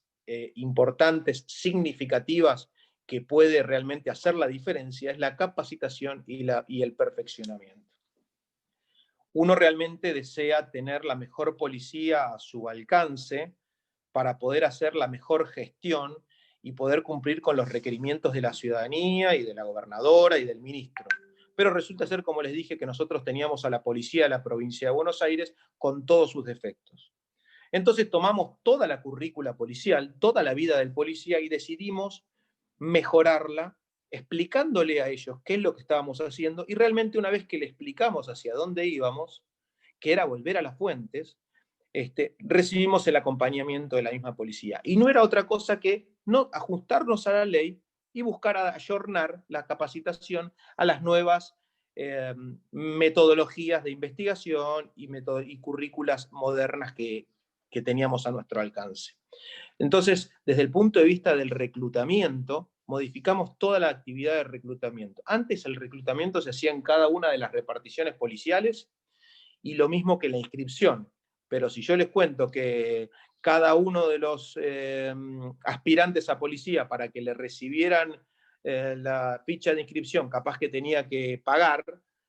importantes, significativas, que puede realmente hacer la diferencia, es la capacitación y el perfeccionamiento. Uno realmente desea tener la mejor policía a su alcance para poder hacer la mejor gestión y poder cumplir con los requerimientos de la ciudadanía y de la gobernadora y del ministro. Pero resulta ser, como les dije, que nosotros teníamos a la policía de la provincia de Buenos Aires con todos sus defectos. Entonces tomamos toda la currícula policial, toda la vida del policía y decidimos mejorarla, explicándole a ellos qué es lo que estábamos haciendo, y realmente una vez que le explicamos hacia dónde íbamos, que era volver a las fuentes, recibimos el acompañamiento de la misma policía. Y no era otra cosa que no ajustarnos a la ley y buscar ayornar la capacitación a las nuevas metodologías de investigación y currículas modernas que teníamos a nuestro alcance. Entonces, desde el punto de vista del reclutamiento, modificamos toda la actividad de reclutamiento. Antes el reclutamiento se hacía en cada una de las reparticiones policiales y lo mismo que la inscripción. Pero si yo les cuento que cada uno de los aspirantes a policía, para que le recibieran la ficha de inscripción, capaz que tenía que pagar,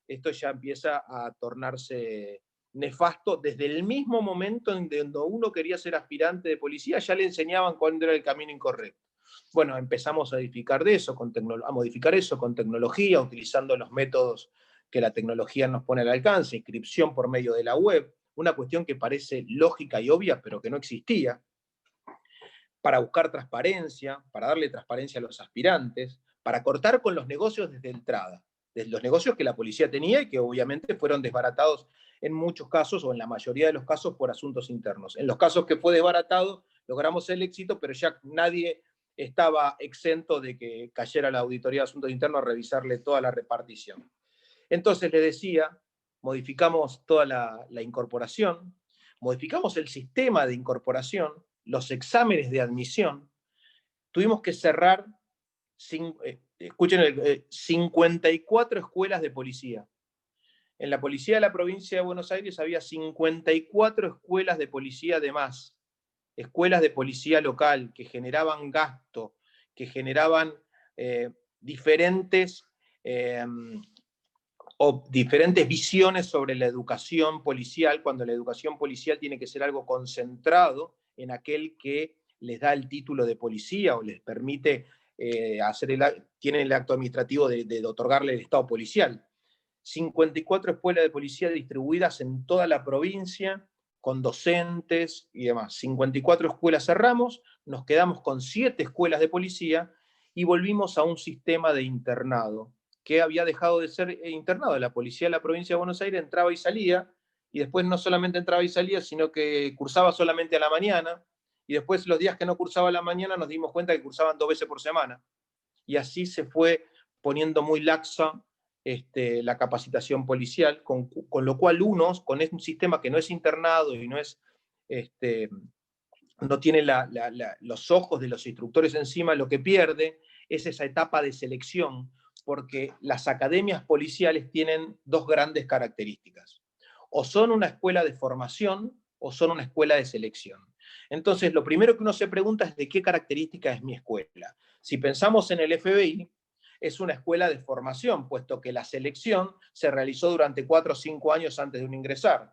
esto ya empieza a tornarse nefasto. Desde el mismo momento en donde uno quería ser aspirante de policía, ya le enseñaban cuál era el camino incorrecto. Bueno, empezamos a modificar eso con tecnología, utilizando los métodos que la tecnología nos pone al alcance, inscripción por medio de la web, una cuestión que parece lógica y obvia, pero que no existía, para buscar transparencia, para darle transparencia a los aspirantes, para cortar con los negocios desde entrada, desde los negocios que la policía tenía y que obviamente fueron desbaratados en muchos casos, o en la mayoría de los casos, por asuntos internos. En los casos que fue desbaratado, logramos el éxito, pero ya nadie estaba exento de que cayera la Auditoría de Asuntos Internos a revisarle toda la repartición. Entonces, les decía, modificamos toda la incorporación, modificamos el sistema de incorporación, los exámenes de admisión. Tuvimos que cerrar, escuchen, 54 escuelas de policía. En la policía de la provincia de Buenos Aires había 54 escuelas de policía de más, escuelas de policía local que generaban gasto, que generaban diferentes visiones sobre la educación policial, cuando la educación policial tiene que ser algo concentrado en aquel que les da el título de policía o les permite tienen el acto administrativo de otorgarle el estado policial. 54 escuelas de policía distribuidas en toda la provincia, con docentes y demás. 54 escuelas cerramos, nos quedamos con 7 escuelas de policía y volvimos a un sistema de internado que había dejado de ser internado. La policía de la provincia de Buenos Aires entraba y salía, y después no solamente entraba y salía, sino que cursaba solamente a la mañana, y después los días que no cursaba a la mañana nos dimos cuenta que cursaban 2 veces por semana. Y así se fue poniendo muy laxa la capacitación policial, con lo cual unos, con un sistema que no es internado y no es no tiene los ojos de los instructores encima, lo que pierde es esa etapa de selección, porque las academias policiales tienen dos grandes características. O son una escuela de formación o son una escuela de selección. Entonces, lo primero que uno se pregunta es de qué característica es mi escuela. Si pensamos en el FBI, es una escuela de formación, puesto que la selección se realizó durante 4 o 5 años antes de uno ingresar.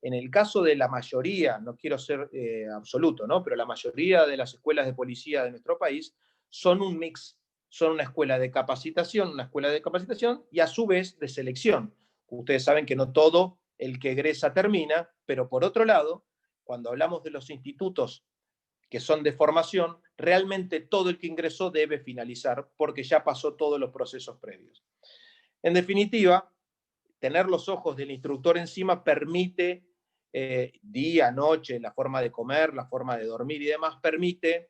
En el caso de la mayoría, no quiero ser absoluto, ¿no? Pero la mayoría de las escuelas de policía de nuestro país son un mix, son una escuela de capacitación y a su vez de selección. Ustedes saben que no todo el que egresa termina, pero por otro lado, cuando hablamos de los institutos que son de formación, realmente todo el que ingresó debe finalizar porque ya pasó todos los procesos previos. En definitiva, tener los ojos del instructor encima permite, día, noche, la forma de comer, la forma de dormir y demás, permite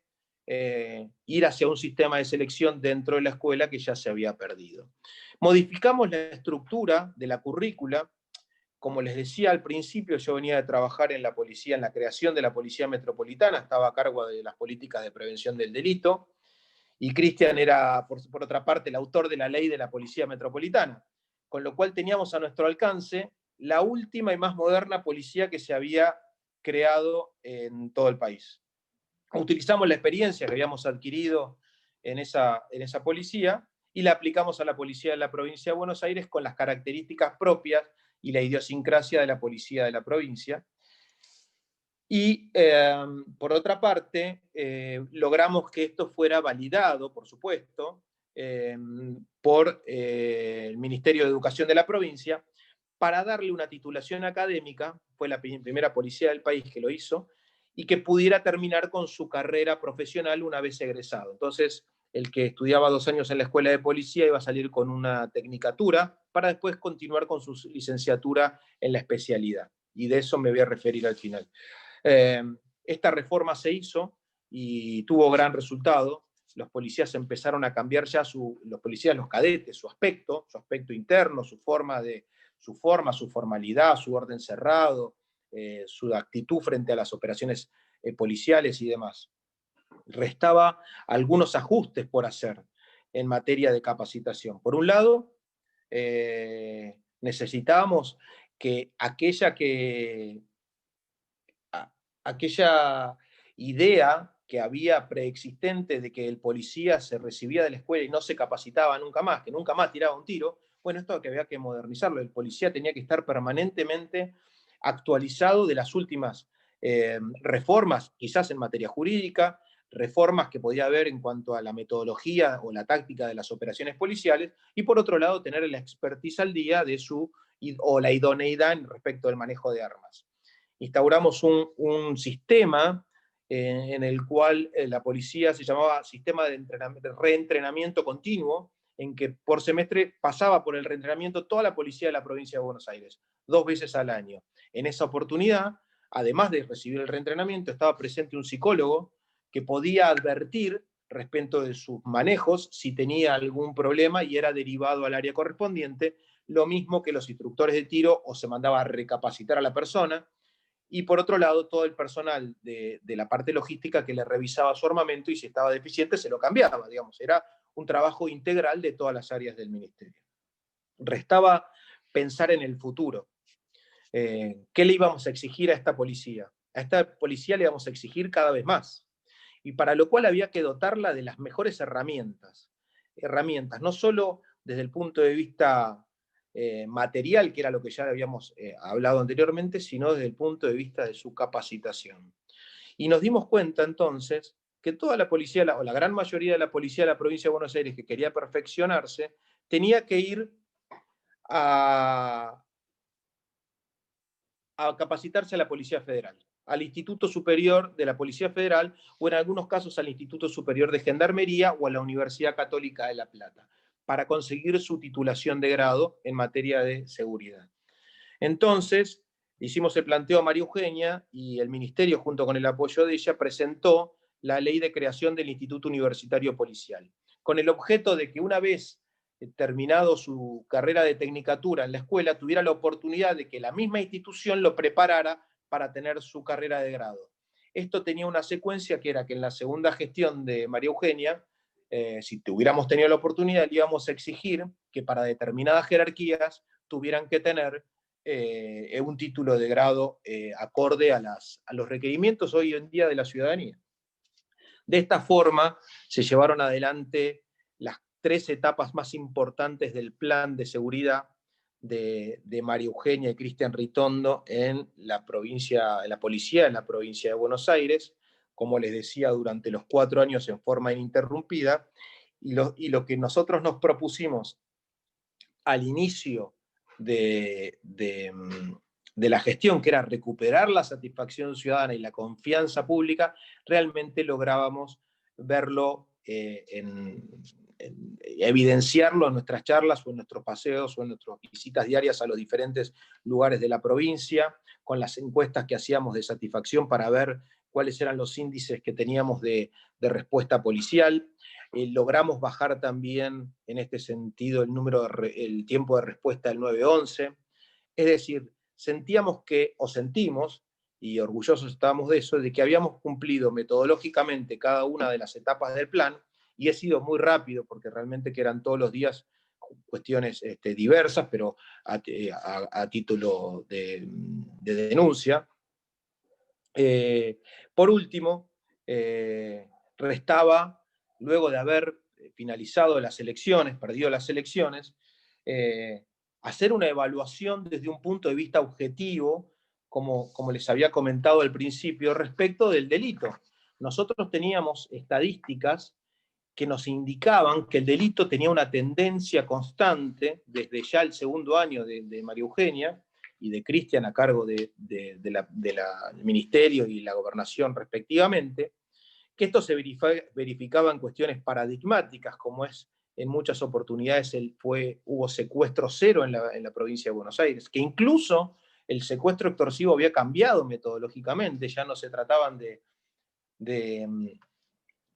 ir hacia un sistema de selección dentro de la escuela que ya se había perdido. Modificamos la estructura de la currícula. Como les decía al principio, yo venía de trabajar en la policía, en la creación de la Policía Metropolitana, estaba a cargo de las políticas de prevención del delito, y Cristian era, por otra parte, el autor de la ley de la Policía Metropolitana, con lo cual teníamos a nuestro alcance la última y más moderna policía que se había creado en todo el país. Utilizamos la experiencia que habíamos adquirido en esa policía y la aplicamos a la policía de la provincia de Buenos Aires con las características propias y la idiosincrasia de la policía de la provincia. Y por otra parte, logramos que esto fuera validado, por supuesto, por el Ministerio de Educación de la provincia, para darle una titulación académica, fue la primera policía del país que lo hizo, y que pudiera terminar con su carrera profesional una vez egresado. Entonces, el que estudiaba 2 años en la escuela de policía iba a salir con una tecnicatura para después continuar con su licenciatura en la especialidad. Y de eso me voy a referir al final. Esta reforma se hizo y tuvo gran resultado. Los policías empezaron a cambiar ya los policías, los cadetes, su aspecto interno, su formalidad, su orden cerrado, su actitud frente a las operaciones policiales y demás. Restaba algunos ajustes por hacer en materia de capacitación. Por un lado, necesitábamos que aquella idea que había preexistente de que el policía se recibía de la escuela y no se capacitaba nunca más, que nunca más tiraba un tiro, bueno, esto que había que modernizarlo. El policía tenía que estar permanentemente actualizado de las últimas reformas, quizás en materia jurídica, reformas que podía haber en cuanto a la metodología o la táctica de las operaciones policiales, y por otro lado tener la expertise al día o la idoneidad respecto del manejo de armas. Instauramos un sistema en el cual la policía se llamaba sistema de reentrenamiento continuo, en que por semestre pasaba por el reentrenamiento toda la policía de la provincia de Buenos Aires, 2 veces al año. En esa oportunidad, además de recibir el reentrenamiento, estaba presente un psicólogo que podía advertir respecto de sus manejos si tenía algún problema y era derivado al área correspondiente, lo mismo que los instructores de tiro, o se mandaba a recapacitar a la persona, y por otro lado todo el personal de la parte logística que le revisaba su armamento y si estaba deficiente se lo cambiaba, digamos. Era un trabajo integral de todas las áreas del ministerio. Restaba pensar en el futuro. ¿Qué le íbamos a exigir a esta policía? A esta policía le íbamos a exigir cada vez más, y para lo cual había que dotarla de las mejores herramientas, no solo desde el punto de vista material, que era lo que ya habíamos hablado anteriormente, sino desde el punto de vista de su capacitación. Y nos dimos cuenta entonces que toda la policía, o la gran mayoría de la policía de la provincia de Buenos Aires que quería perfeccionarse, tenía que ir a capacitarse a la Policía Federal, al Instituto Superior de la Policía Federal, o en algunos casos al Instituto Superior de Gendarmería o a la Universidad Católica de La Plata, para conseguir su titulación de grado en materia de seguridad. Entonces, hicimos el planteo a María Eugenia y el Ministerio, junto con el apoyo de ella, presentó la ley de creación del Instituto Universitario Policial, con el objeto de que una vez terminado su carrera de tecnicatura en la escuela, tuviera la oportunidad de que la misma institución lo preparara para tener su carrera de grado. Esto tenía una secuencia que era que en la segunda gestión de María Eugenia si hubiéramos tenido la oportunidad, le íbamos a exigir que para determinadas jerarquías tuvieran que tener un título de grado acorde a los requerimientos hoy en día de la ciudadanía. De esta forma se llevaron adelante las 3 etapas más importantes del plan de seguridad de María Eugenia y Cristian Ritondo en la policía en la provincia de Buenos Aires, como les decía, durante los 4 años en forma ininterrumpida, y lo que nosotros nos propusimos al inicio de la gestión, que era recuperar la satisfacción ciudadana y la confianza pública, realmente lográbamos verlo, evidenciarlo en nuestras charlas o en nuestros paseos o en nuestras visitas diarias a los diferentes lugares de la provincia, con las encuestas que hacíamos de satisfacción para ver cuáles eran los índices que teníamos de respuesta policial. Logramos bajar también en este sentido el tiempo de respuesta del 911. Es decir, sentimos, y orgullosos estábamos de eso, de que habíamos cumplido metodológicamente cada una de las etapas del plan, y he sido muy rápido, porque realmente que eran todos los días cuestiones diversas, pero a título de denuncia. Por último, restaba, luego de haber finalizado las elecciones, perdido las elecciones, hacer una evaluación desde un punto de vista objetivo, como les había comentado al principio, respecto del delito. Nosotros teníamos estadísticas que nos indicaban que el delito tenía una tendencia constante desde ya el segundo año de María Eugenia y de Cristian a cargo del Ministerio y la Gobernación respectivamente, que esto se verificaba en cuestiones paradigmáticas, como es en muchas oportunidades hubo secuestro cero en la provincia de Buenos Aires, que incluso el secuestro extorsivo había cambiado metodológicamente, ya no se trataban de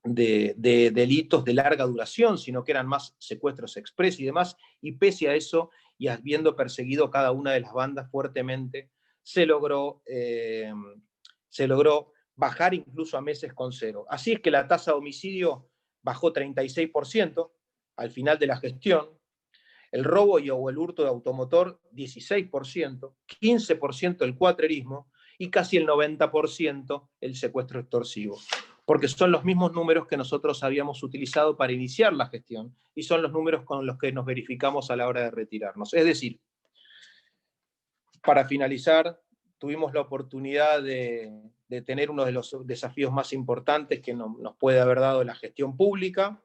delitos de larga duración, sino que eran más secuestros express y demás, y pese a eso, y habiendo perseguido cada una de las bandas fuertemente, se logró bajar incluso a meses con 0. Así es que la tasa de homicidio bajó 36% al final de la gestión, el robo o el hurto de automotor 16%, 15% el cuatrerismo y casi el 90% el secuestro extorsivo, porque son los mismos números que nosotros habíamos utilizado para iniciar la gestión y son los números con los que nos verificamos a la hora de retirarnos. Es decir, para finalizar, tuvimos la oportunidad de tener uno de los desafíos más importantes que nos puede haber dado la gestión pública,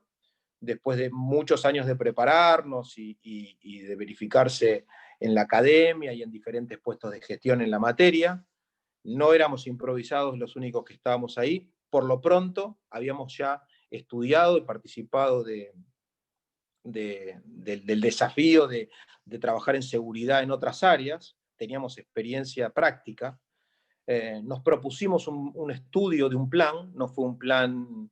después de muchos años de prepararnos y de verificarse en la academia y en diferentes puestos de gestión en la materia. No éramos improvisados los únicos que estábamos ahí. Por lo pronto, habíamos ya estudiado y participado del desafío de trabajar en seguridad en otras áreas. Teníamos experiencia práctica. Nos propusimos un estudio de un plan, no fue un plan,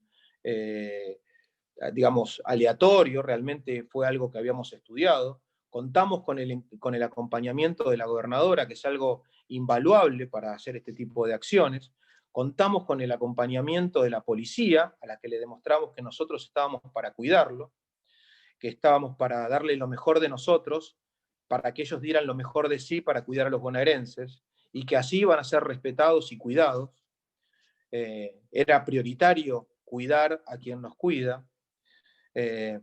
digamos, aleatorio, realmente fue algo que habíamos estudiado. Contamos con el acompañamiento de la gobernadora, que es algo invaluable para hacer este tipo de acciones. Contamos con el acompañamiento de la policía, a la que le demostramos que nosotros estábamos para cuidarlo, que estábamos para darle lo mejor de nosotros, para que ellos dieran lo mejor de sí para cuidar a los bonaerenses, y que así iban a ser respetados y cuidados. Era prioritario cuidar a quien nos cuida.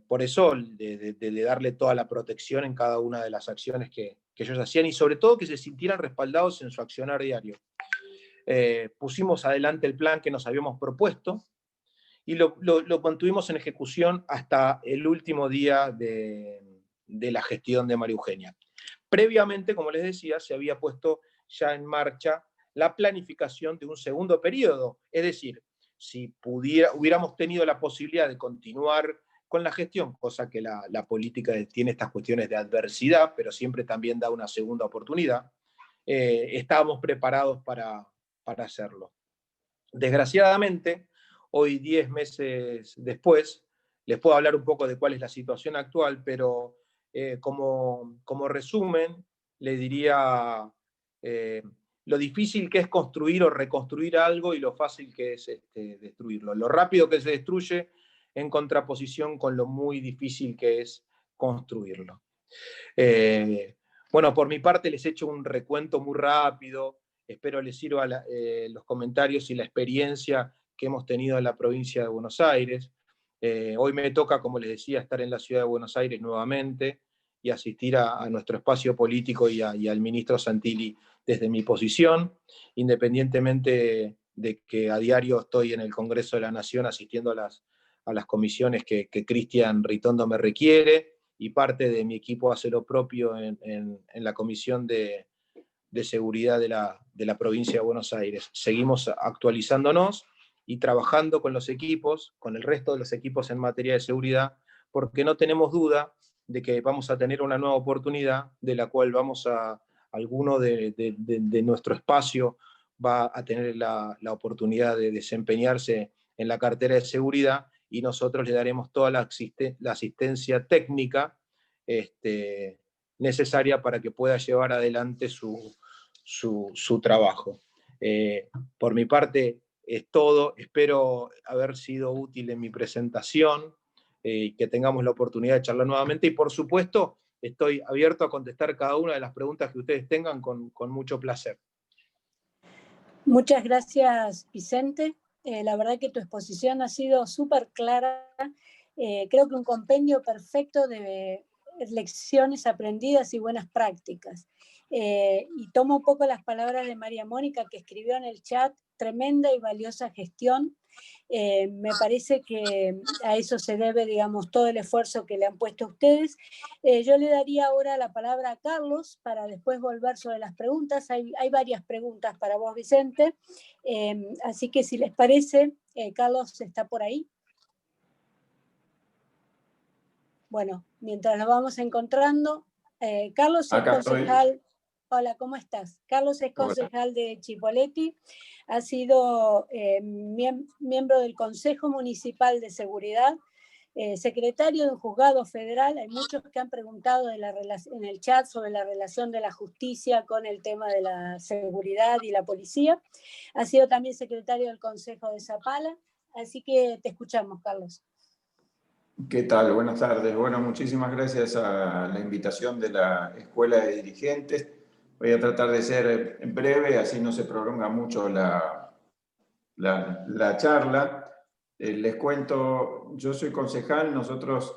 Por eso, de darle toda la protección en cada una de las acciones que ellos hacían, y sobre todo que se sintieran respaldados en su accionar diario. Pusimos adelante el plan que nos habíamos propuesto, y lo mantuvimos en ejecución hasta el último día de la gestión de María Eugenia. Previamente, como les decía, se había puesto ya en marcha la planificación de un segundo periodo, es decir, si hubiéramos tenido la posibilidad de continuar con la gestión, cosa que la política tiene estas cuestiones de adversidad, pero siempre también da una segunda oportunidad, estábamos preparados para hacerlo. Desgraciadamente, hoy 10 meses después, les puedo hablar un poco de cuál es la situación actual, pero como resumen, les diría lo difícil que es construir o reconstruir algo y lo fácil que es destruirlo. Lo rápido que se destruye en contraposición con lo muy difícil que es construirlo. Bueno, por mi parte les he hecho un recuento muy rápido, espero les sirva los comentarios y la experiencia que hemos tenido en la provincia de Buenos Aires. Hoy me toca, como les decía, estar en la ciudad de Buenos Aires nuevamente y asistir a nuestro espacio político y al ministro Santilli desde mi posición, independientemente de que a diario estoy en el Congreso de la Nación asistiendo a las comisiones que Cristian Ritondo me requiere, y parte de mi equipo hace lo propio en la Comisión de Seguridad de la provincia de Buenos Aires. Seguimos actualizándonos y trabajando con los equipos, con el resto de los equipos en materia de seguridad, porque no tenemos duda de que vamos a tener una nueva oportunidad de la cual alguno de nuestro espacio va a tener la oportunidad de desempeñarse en la cartera de seguridad, y nosotros le daremos toda la asistencia técnica necesaria para que pueda llevar adelante su trabajo. Por mi parte es todo, espero haber sido útil en mi presentación, que tengamos la oportunidad de charlar nuevamente, y por supuesto estoy abierto a contestar cada una de las preguntas que ustedes tengan con mucho placer. Muchas gracias, Vicente. La verdad que tu exposición ha sido súper clara. Creo que un compendio perfecto de lecciones aprendidas y buenas prácticas. Y tomo un poco las palabras de María Mónica, que escribió en el chat: tremenda y valiosa gestión. Me parece que a eso se debe, digamos, todo el esfuerzo que le han puesto a ustedes. Yo le daría ahora la palabra a Carlos para después volver sobre las preguntas. Hay varias preguntas para vos, Vicente. Así que si les parece, Carlos está por ahí. Bueno, mientras nos vamos encontrando, Carlos es concejal. Hola, ¿cómo estás? Carlos es concejal de Chipoleti, ha sido miembro del Consejo Municipal de Seguridad, secretario de un juzgado federal. Hay muchos que han preguntado en el chat sobre la relación de la justicia con el tema de la seguridad y la policía. Ha sido también secretario del Consejo de Zapala, así que te escuchamos, Carlos. ¿Qué tal? Buenas tardes. Bueno, muchísimas gracias a la invitación de la Escuela de Dirigentes. Voy a tratar de ser breve, así no se prolonga mucho la charla. Les cuento, yo soy concejal, nosotros,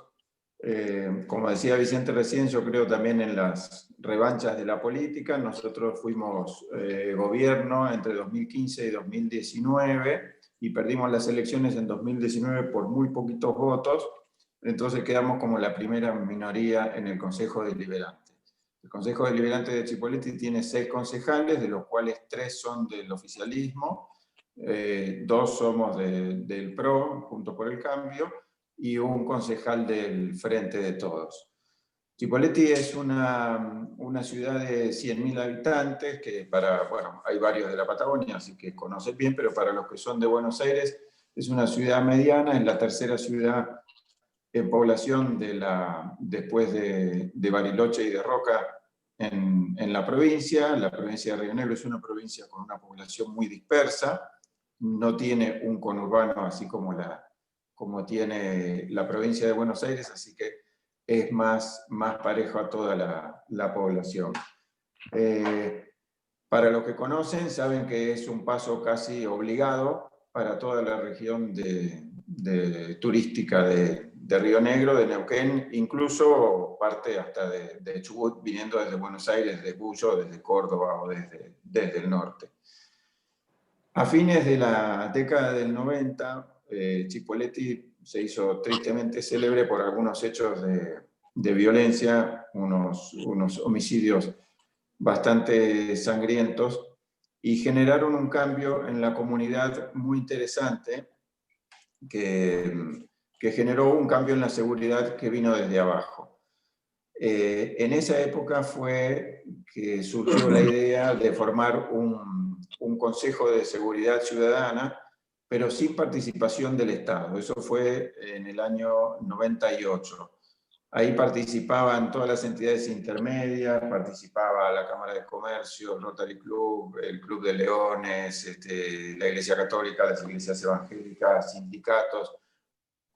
como decía Vicente recién, yo creo también en las revanchas de la política. Nosotros fuimos gobierno entre 2015 y 2019 y perdimos las elecciones en 2019 por muy poquitos votos. Entonces quedamos como la primera minoría en el Consejo Deliberante. El Consejo Deliberante de Chipoleti tiene 6 concejales, de los cuales 3 son del oficialismo, 2 somos del PRO, Juntos por el Cambio, y un concejal del Frente de Todos. Chipoleti es una ciudad de 100.000 habitantes, que bueno, hay varios de la Patagonia, así que conocen bien, pero para los que son de Buenos Aires, es una ciudad mediana, es la tercera ciudad en población después de Bariloche y de Roca en la provincia. La provincia de Río Negro es una provincia con una población muy dispersa, no tiene un conurbano así como tiene la provincia de Buenos Aires, así que es más parejo a toda la población. Para los que conocen, saben que es un paso casi obligado para toda la región turística de Río Negro, de Neuquén, incluso parte hasta de Chubut, viniendo desde Buenos Aires, de Cuyo, desde Córdoba o desde el norte. A fines de la década del 90, Chipoleti se hizo tristemente célebre por algunos hechos de violencia, unos homicidios bastante sangrientos, y generaron un cambio en la comunidad muy interesante que generó un cambio en la seguridad que vino desde abajo. En esa época fue que surgió la idea de formar un Consejo de Seguridad Ciudadana, pero sin participación del Estado. Eso fue en el año 98. Ahí participaban todas las entidades intermedias, participaba la Cámara de Comercio, el Rotary Club, el Club de Leones, la Iglesia Católica, las iglesias evangélicas, sindicatos,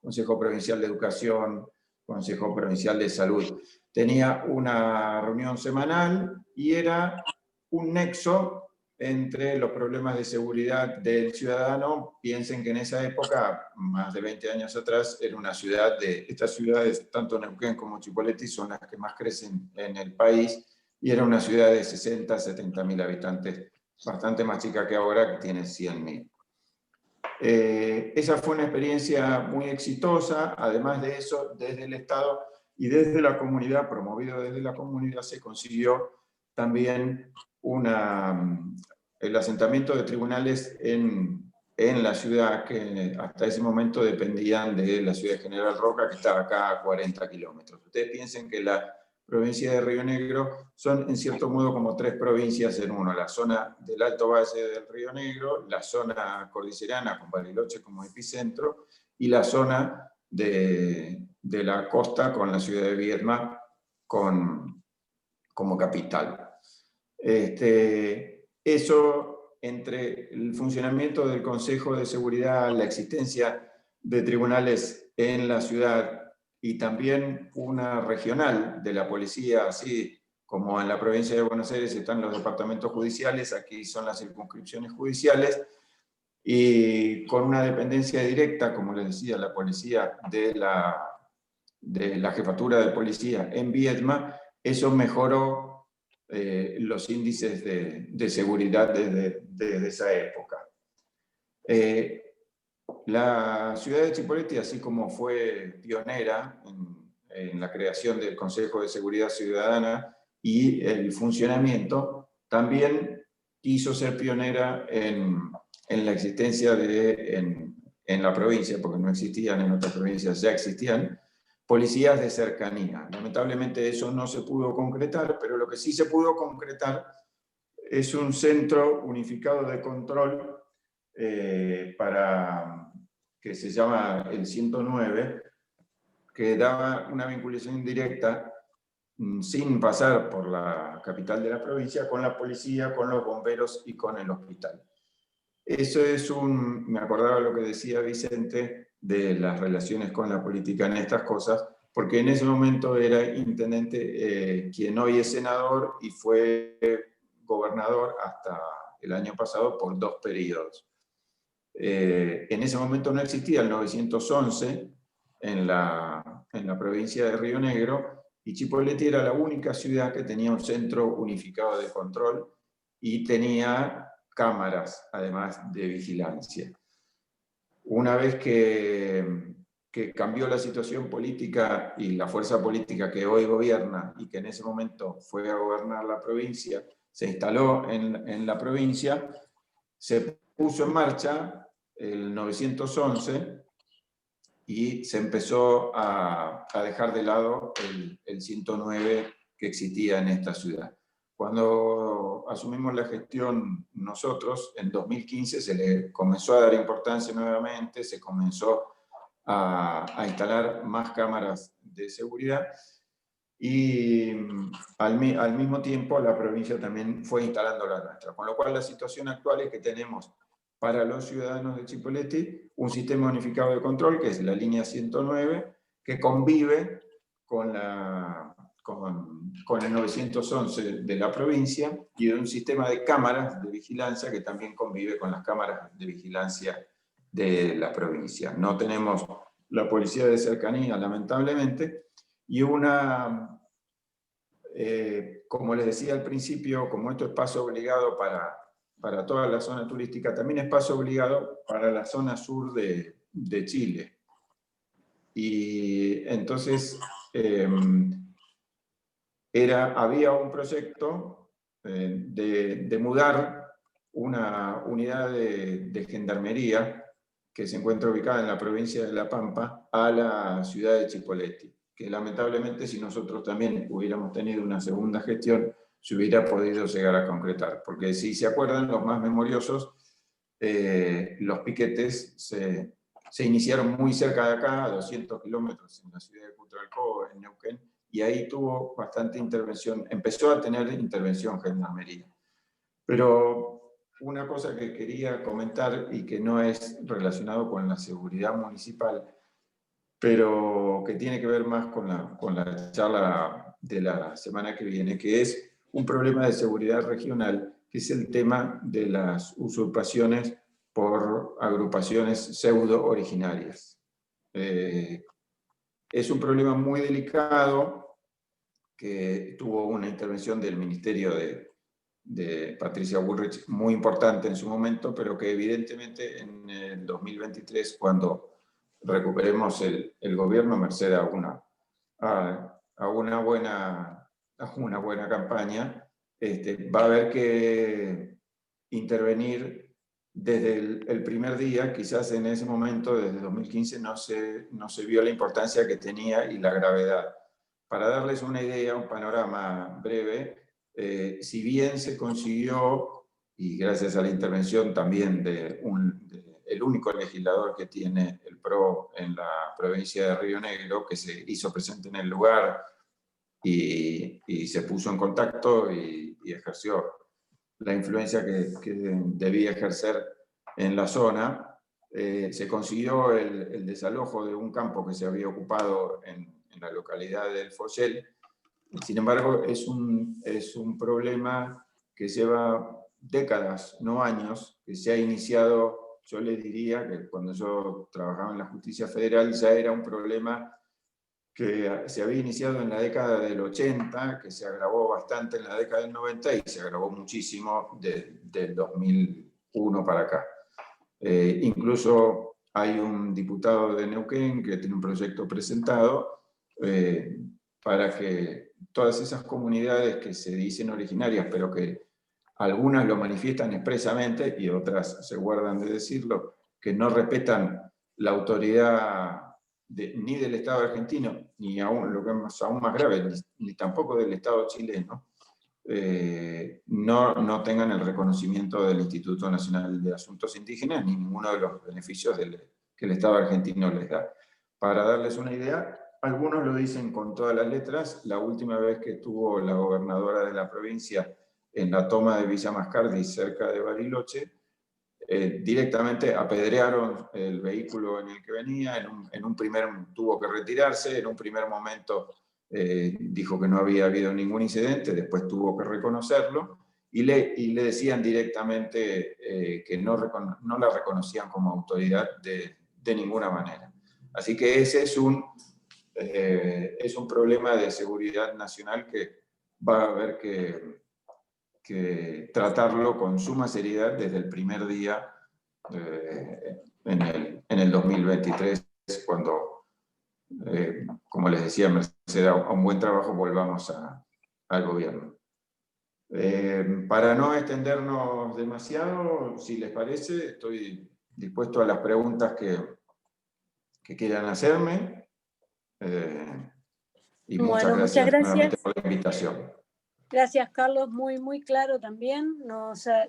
Consejo Provincial de Educación, Consejo Provincial de Salud. Tenía una reunión semanal y era un nexo entre los problemas de seguridad del ciudadano. Piensen que en esa época, más de 20 años atrás, era una ciudad estas ciudades, tanto Neuquén como Chipoleti, son las que más crecen en el país, y era una ciudad de 60, 70 mil habitantes, bastante más chica que ahora, que tiene 100.000. Esa fue una experiencia muy exitosa. Además de eso, desde el Estado y desde la comunidad, promovido desde la comunidad, se consiguió también el asentamiento de tribunales en la ciudad, que hasta ese momento dependían de la ciudad de General Roca, que estaba acá a 40 kilómetros. Ustedes piensen que la provincia de Río Negro son en cierto modo como 3 provincias en uno: la zona del Alto Valle del Río Negro, la zona cordillerana con Bariloche como epicentro, y la zona de la costa con la ciudad de Viedma como capital. Eso, entre el funcionamiento del Consejo de Seguridad, la existencia de tribunales en la ciudad y también una regional de la policía, así como en la provincia de Buenos Aires están los departamentos judiciales, aquí son las circunscripciones judiciales, y con una dependencia directa, como les decía, la policía de la jefatura de policía en Viedma, eso mejoró los índices de seguridad desde esa época. La ciudad de Chipoleti, así como fue pionera en la creación del Consejo de Seguridad Ciudadana y el funcionamiento, también quiso ser pionera en la existencia en la provincia, porque no existían en otras provincias, ya existían policías de cercanía. Lamentablemente eso no se pudo concretar, pero lo que sí se pudo concretar es un centro unificado de control que se llama el 109, que daba una vinculación directa, sin pasar por la capital de la provincia, con la policía, con los bomberos y con el hospital. Eso es me acordaba lo que decía Vicente de las relaciones con la política en estas cosas, porque en ese momento era intendente quien hoy es senador y fue gobernador hasta el año pasado por 2 periodos. En ese momento no existía el 911 en la provincia de Río Negro, y Chipoleti era la única ciudad que tenía un centro unificado de control y tenía cámaras, además de vigilancia. Una vez que cambió la situación política y la fuerza política que hoy gobierna y que en ese momento fue a gobernar la provincia, se instaló en la provincia, se puso en marcha el 911 y se empezó a dejar de lado el 109 que existía en esta ciudad. Cuando asumimos la gestión nosotros, en 2015 se le comenzó a dar importancia nuevamente, se comenzó a instalar más cámaras de seguridad, y al mismo tiempo la provincia también fue instalando la nuestra. Con lo cual la situación actual es que tenemos para los ciudadanos de Chipoleti un sistema unificado de control, que es la línea 109, que convive con el 911 de la provincia, y un sistema de cámaras de vigilancia que también convive con las cámaras de vigilancia de la provincia. No tenemos la policía de cercanía, lamentablemente, y como les decía al principio, como esto es paso obligado para toda la zona turística, también es paso obligado para la zona sur de Chile. Y entonces había un proyecto de mudar una unidad de gendarmería que se encuentra ubicada en la provincia de La Pampa a la ciudad de Chipoleti, que lamentablemente, si nosotros también hubiéramos tenido una segunda gestión, se hubiera podido llegar a concretar. Porque si se acuerdan, los más memoriosos, los piquetes se iniciaron muy cerca de acá, a 200 kilómetros, en la ciudad de Cutralcó, en Neuquén, y ahí tuvo bastante intervención, empezó a tener intervención gendarmería. Pero una cosa que quería comentar y que no es relacionado con la seguridad municipal pero que tiene que ver más con la charla de la semana que viene, que es un problema de seguridad regional, que es el tema de las usurpaciones por agrupaciones pseudo originarias. Es un problema muy delicado que tuvo una intervención del Ministerio de Patricia Bullrich muy importante en su momento, pero que evidentemente en el 2023, cuando recuperemos el gobierno, merced a una buena campaña, va a haber que intervenir desde el primer día. Quizás en ese momento, desde 2015, no se vio la importancia que tenía y la gravedad. Para darles una idea, un panorama breve, si bien se consiguió, y gracias a la intervención también el único legislador que tiene el PRO en la provincia de Río Negro, que se hizo presente en el lugar y se puso en contacto y ejerció la influencia que debía ejercer en la zona, se consiguió el desalojo de un campo que se había ocupado en la localidad del Follel. Sin embargo, es un problema que lleva décadas, no años, que se ha iniciado. Yo les diría que cuando yo trabajaba en la justicia federal ya era un problema que se había iniciado en la década del 80, que se agravó bastante en la década del 90 y se agravó muchísimo del 2001 para acá. Incluso hay un diputado de Neuquén que tiene un proyecto presentado para que todas esas comunidades que se dicen originarias, pero que algunas lo manifiestan expresamente y otras se guardan de decirlo, que no respetan la autoridad ni del Estado argentino, ni aún, lo que es aún más grave, ni tampoco del Estado chileno, no tengan el reconocimiento del Instituto Nacional de Asuntos Indígenas ni ninguno de los beneficios que el Estado argentino les da. Para darles una idea, algunos lo dicen con todas las letras. La última vez que estuvo la gobernadora de la provincia en la toma de Villa Mascardi, cerca de Bariloche, directamente apedrearon el vehículo en el que venía. En un primer tuvo que retirarse, en un primer momento dijo que no había habido ningún incidente, después tuvo que reconocerlo y le decían directamente que no la reconocían como autoridad de ninguna manera. Así que ese es un problema de seguridad nacional que va a haber que tratarlo con suma seriedad desde el primer día en el 2023, cuando, como les decía, merced a un buen trabajo, volvamos al gobierno. Para no extendernos demasiado, si les parece, estoy dispuesto a las preguntas que quieran hacerme. Y muchas gracias nuevamente por la invitación. Gracias, Carlos. Muy, muy claro también.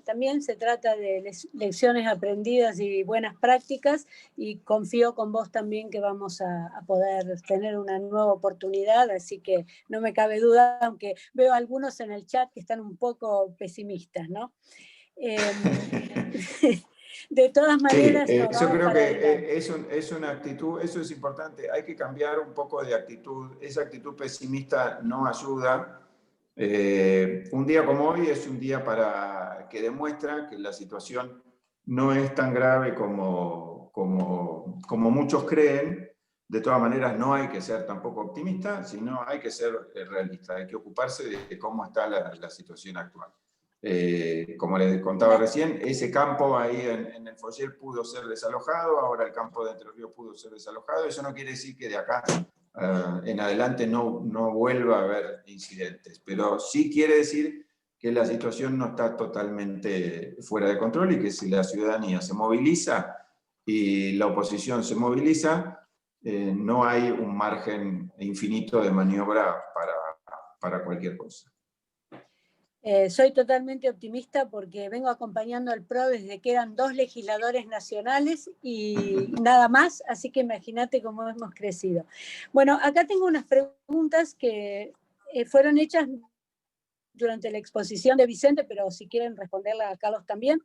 También se trata de lecciones aprendidas y buenas prácticas, y confío con vos también que vamos a poder tener una nueva oportunidad, así que no me cabe duda, aunque veo algunos en el chat que están un poco pesimistas, ¿no? De todas maneras... Sí, yo creo que es una actitud, eso es importante, hay que cambiar un poco de actitud. Esa actitud pesimista no ayuda. Un día como hoy es un día que demuestra que la situación no es tan grave como muchos creen. De todas maneras, no hay que ser tampoco optimista, sino hay que ser realista, hay que ocuparse de cómo está la situación actual. Como les contaba recién, ese campo ahí en el Follel pudo ser desalojado, ahora el campo de Entre Ríos pudo ser desalojado. Eso no quiere decir que de acá en adelante no vuelva a haber incidentes, pero sí quiere decir que la situación no está totalmente fuera de control y que si la ciudadanía se moviliza y la oposición se moviliza, no hay un margen infinito de maniobra para cualquier cosa. Soy totalmente optimista porque vengo acompañando al PRO desde que eran 2 legisladores nacionales y nada más, así que imagínate cómo hemos crecido. Bueno, acá tengo unas preguntas que fueron hechas durante la exposición de Vicente, pero si quieren responderla a Carlos también.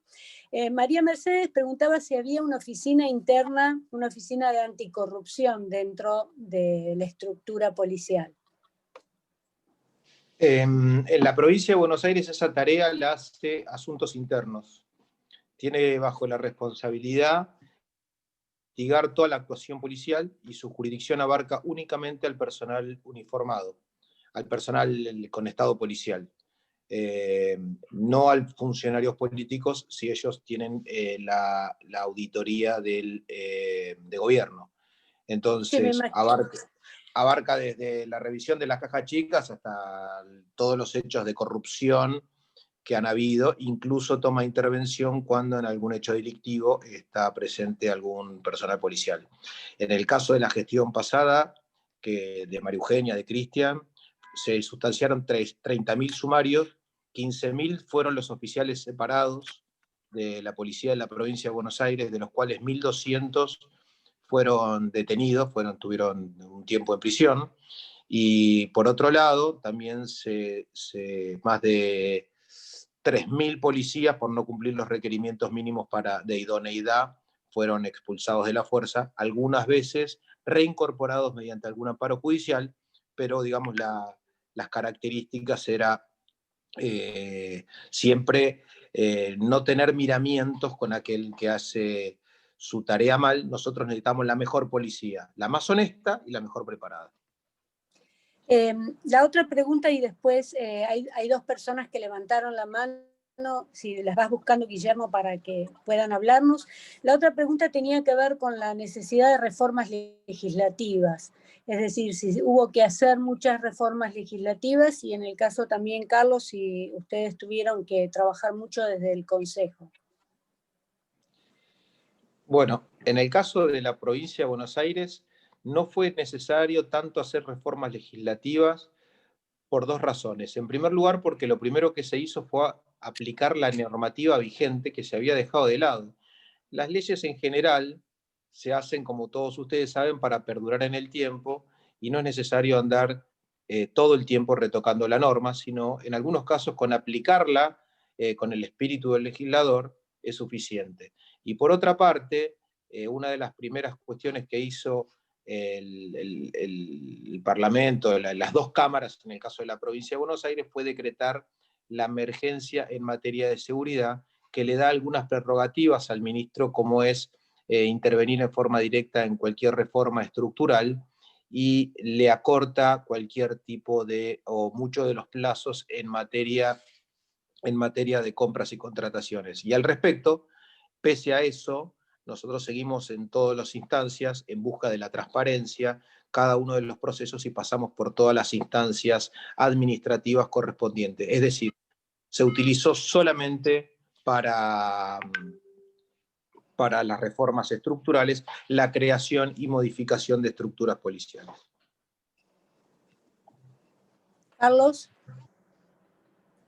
María Mercedes preguntaba si había una oficina interna, una oficina de anticorrupción dentro de la estructura policial. En la provincia de Buenos Aires esa tarea la hace Asuntos Internos. Tiene bajo la responsabilidad investigar toda la actuación policial y su jurisdicción abarca únicamente al personal uniformado, al personal con estado policial. No a funcionarios políticos si ellos tienen la auditoría de gobierno. Entonces, abarca desde la revisión de las cajas chicas hasta todos los hechos de corrupción que han habido, incluso toma intervención cuando en algún hecho delictivo está presente algún personal policial. En el caso de la gestión pasada, de María Eugenia, de Cristian, se sustanciaron 30.000 sumarios, 15.000 fueron los oficiales separados de la policía de la provincia de Buenos Aires, de los cuales 1.200 fueron detenidos, tuvieron un tiempo en prisión, y por otro lado, también más de 3.000 policías, por no cumplir los requerimientos mínimos de idoneidad, fueron expulsados de la fuerza, algunas veces reincorporados mediante algún amparo judicial, pero digamos las características era siempre no tener miramientos con aquel que hace su tarea mal. Nosotros necesitamos la mejor policía, la más honesta y la mejor preparada. La otra pregunta, y después hay dos personas que levantaron la mano, si las vas buscando, Guillermo, para que puedan hablarnos. La otra pregunta tenía que ver con la necesidad de reformas legislativas, es decir, si hubo que hacer muchas reformas legislativas, y en el caso también, Carlos, si ustedes tuvieron que trabajar mucho desde el Consejo. Bueno, en el caso de la provincia de Buenos Aires, no fue necesario tanto hacer reformas legislativas por dos razones. En primer lugar, porque lo primero que se hizo fue aplicar la normativa vigente que se había dejado de lado. Las leyes en general se hacen, como todos ustedes saben, para perdurar en el tiempo, y no es necesario andar todo el tiempo retocando la norma, sino en algunos casos con aplicarla con el espíritu del legislador es suficiente. Y por otra parte, una de las primeras cuestiones que hizo el Parlamento, las dos cámaras, en el caso de la provincia de Buenos Aires, fue decretar la emergencia en materia de seguridad, que le da algunas prerrogativas al ministro, como es intervenir en forma directa en cualquier reforma estructural, y le acorta cualquier tipo o muchos de los plazos en materia de compras y contrataciones. Y al respecto, pese a eso, nosotros seguimos en todas las instancias en busca de la transparencia, cada uno de los procesos, y pasamos por todas las instancias administrativas correspondientes. Es decir, se utilizó solamente para las reformas estructurales la creación y modificación de estructuras policiales. Carlos.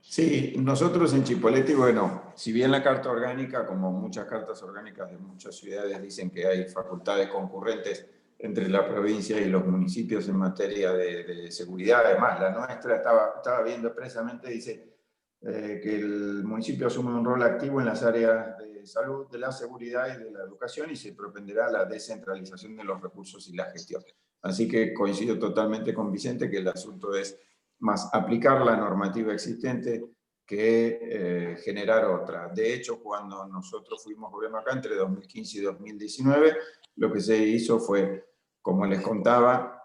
Sí, nosotros en Chipoleti, bueno, si bien la carta orgánica, como muchas cartas orgánicas de muchas ciudades, dicen que hay facultades concurrentes entre la provincia y los municipios en materia de seguridad, además la nuestra estaba viendo expresamente, dice que el municipio asume un rol activo en las áreas de salud, de la seguridad y de la educación, y se propenderá la descentralización de los recursos y la gestión. Así que coincido totalmente con Vicente que el asunto es más aplicar la normativa existente que generar otra. De hecho, cuando nosotros fuimos gobierno acá entre 2015 y 2019, lo que se hizo fue, como les contaba,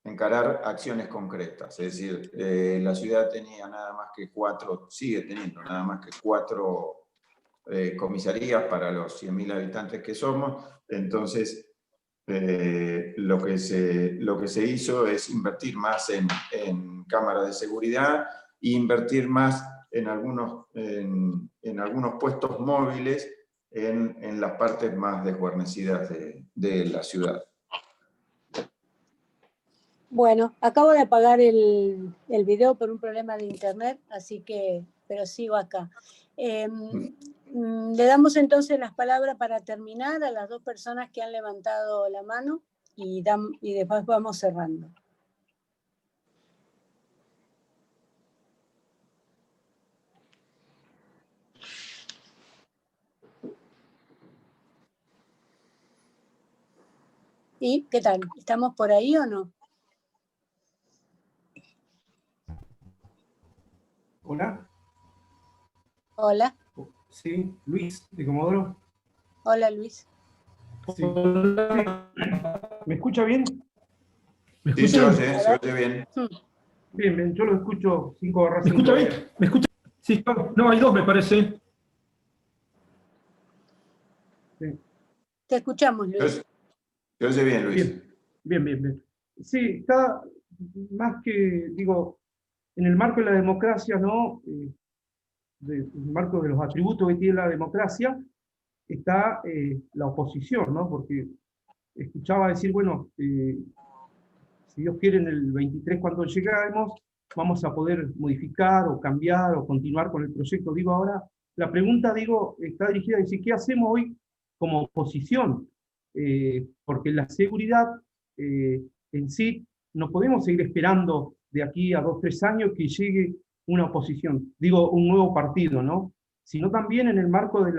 encarar acciones concretas. Es decir, la ciudad tenía nada más que sigue teniendo nada más que 4 comisarías para los 100.000 habitantes que somos. Entonces, lo que se hizo es invertir más en cámaras de seguridad e invertir más en algunos puestos móviles en las partes más desguarnecidas de la ciudad. Bueno, acabo de apagar el video por un problema de internet, así que, pero sigo acá. Le damos entonces las palabras para terminar a las dos personas que han levantado la mano y después vamos cerrando. ¿Y qué tal? ¿Estamos por ahí o no? Hola. Hola. Sí, Luis, de Comodoro. Hola, Luis. Sí. ¿Me escucha bien? ¿Me Sí, escucha? se oye bien. Bien, bien, yo lo escucho 5/5. ¿Me escucha bien? ¿Me escucha? Sí, no, hay dos, me parece. Sí. Te escuchamos, Luis. Se oye bien, Luis. Bien. Sí, está más que, digo, en el marco de la democracia, ¿no? En el marco de los atributos que tiene la democracia, está la oposición, ¿no? Porque escuchaba decir, bueno, si Dios quiere, en el 23, cuando lleguemos, vamos a poder modificar o cambiar o continuar con el proyecto. Digo, ahora, la pregunta, digo, está dirigida a decir, ¿qué hacemos hoy como oposición? Porque la seguridad en sí, no podemos seguir esperando de aquí a 2, 3 años que llegue una oposición, digo, un nuevo partido, ¿no? Sino también en el marco de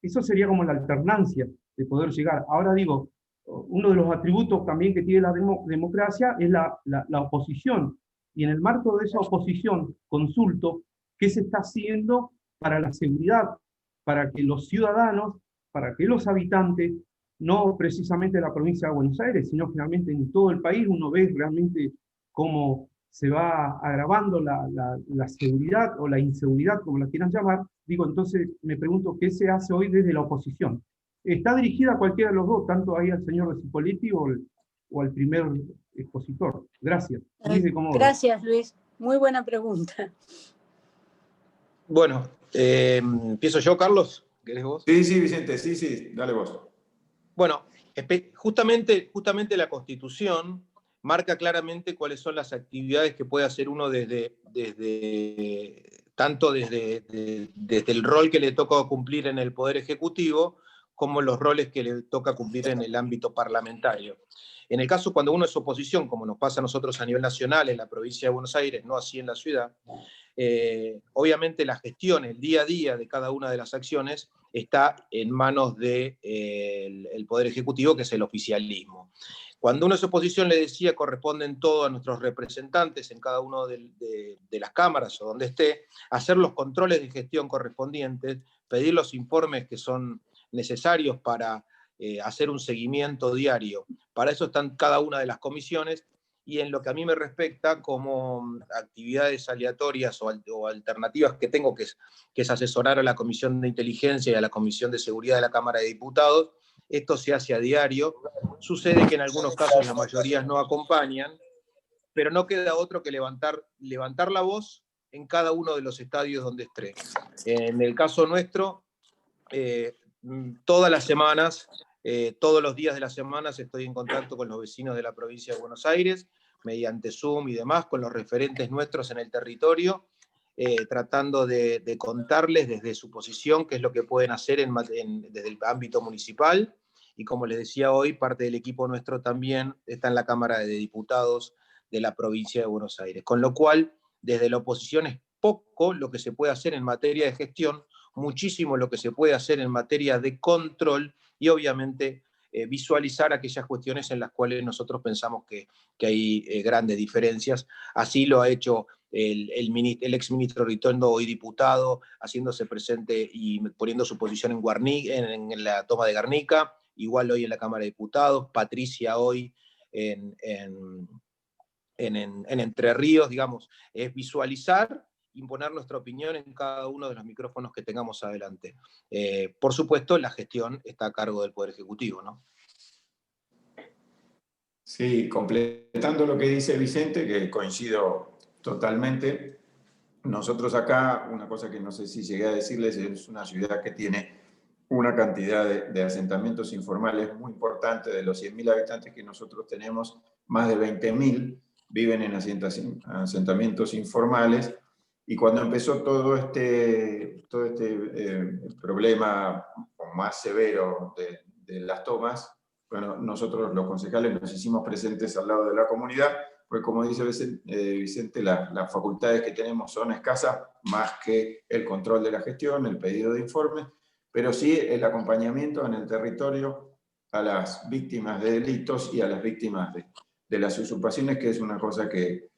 eso sería como la alternancia de poder llegar. Ahora digo, uno de los atributos también que tiene la democracia es la oposición. Y en el marco de esa oposición, consulto qué se está haciendo para la seguridad, para que los ciudadanos, para que los habitantes, no precisamente de la provincia de Buenos Aires, sino finalmente en todo el país, uno ve realmente cómo se va agravando la seguridad o la inseguridad, como la quieran llamar. Digo, entonces me pregunto qué se hace hoy desde la oposición. Está dirigida a cualquiera de los dos, tanto ahí al señor de Cipolletti o al primer expositor. Gracias. Luis de Comodoro. Gracias, Luis. Muy buena pregunta. Bueno, ¿empiezo yo, Carlos? ¿Querés vos? Sí, Vicente, sí, dale vos. Bueno, justamente la Constitución marca claramente cuáles son las actividades que puede hacer uno desde el rol que le toca cumplir en el Poder Ejecutivo, como los roles que le toca cumplir en el ámbito parlamentario. En el caso cuando uno es oposición, como nos pasa a nosotros a nivel nacional en la provincia de Buenos Aires, no así en la ciudad, obviamente la gestión, el día a día de cada una de las acciones está en manos del Poder Ejecutivo, que es el oficialismo. Cuando uno es oposición, le decía, corresponden todo a nuestros representantes en cada una de las cámaras o donde esté, hacer los controles de gestión correspondientes, pedir los informes que son necesarios para hacer un seguimiento diario. Para eso están cada una de las comisiones, y en lo que a mí me respecta, como actividades aleatorias o alternativas que tengo, que es asesorar a la Comisión de Inteligencia y a la Comisión de Seguridad de la Cámara de Diputados, esto se hace a diario. Sucede que en algunos casos las mayorías no acompañan, pero no queda otro que levantar la voz en cada uno de los estadios donde esté. En el caso nuestro, todas las semanas, todos los días de las semanas estoy en contacto con los vecinos de la provincia de Buenos Aires, mediante Zoom y demás, con los referentes nuestros en el territorio, tratando de contarles desde su posición qué es lo que pueden hacer desde el ámbito municipal. Y como les decía hoy, parte del equipo nuestro también está en la Cámara de Diputados de la provincia de Buenos Aires. Con lo cual, desde la oposición es poco lo que se puede hacer en materia de gestión, muchísimo lo que se puede hacer en materia de control y obviamente visualizar aquellas cuestiones en las cuales nosotros pensamos que hay grandes diferencias. Así lo ha hecho el exministro Ritondo, hoy diputado, haciéndose presente y poniendo su posición en la toma de Guernica, igual hoy en la Cámara de Diputados, Patricia hoy en Entre Ríos, digamos, es visualizar, imponer nuestra opinión en cada uno de los micrófonos que tengamos adelante. Por supuesto, la gestión está a cargo del Poder Ejecutivo, ¿no? Sí, completando lo que dice Vicente, que coincido totalmente. Nosotros acá, una cosa que no sé si llegué a decirles, es una ciudad que tiene una cantidad de asentamientos informales muy importante. De los 100.000 habitantes que nosotros tenemos, más de 20.000 viven en asentamientos informales. Y cuando empezó todo este problema más severo de las tomas, bueno, nosotros los concejales nos hicimos presentes al lado de la comunidad, porque como dice Vicente, las facultades que tenemos son escasas, más que el control de la gestión, el pedido de informes, pero sí el acompañamiento en el territorio a las víctimas de delitos y a las víctimas de las usurpaciones, que es una cosa que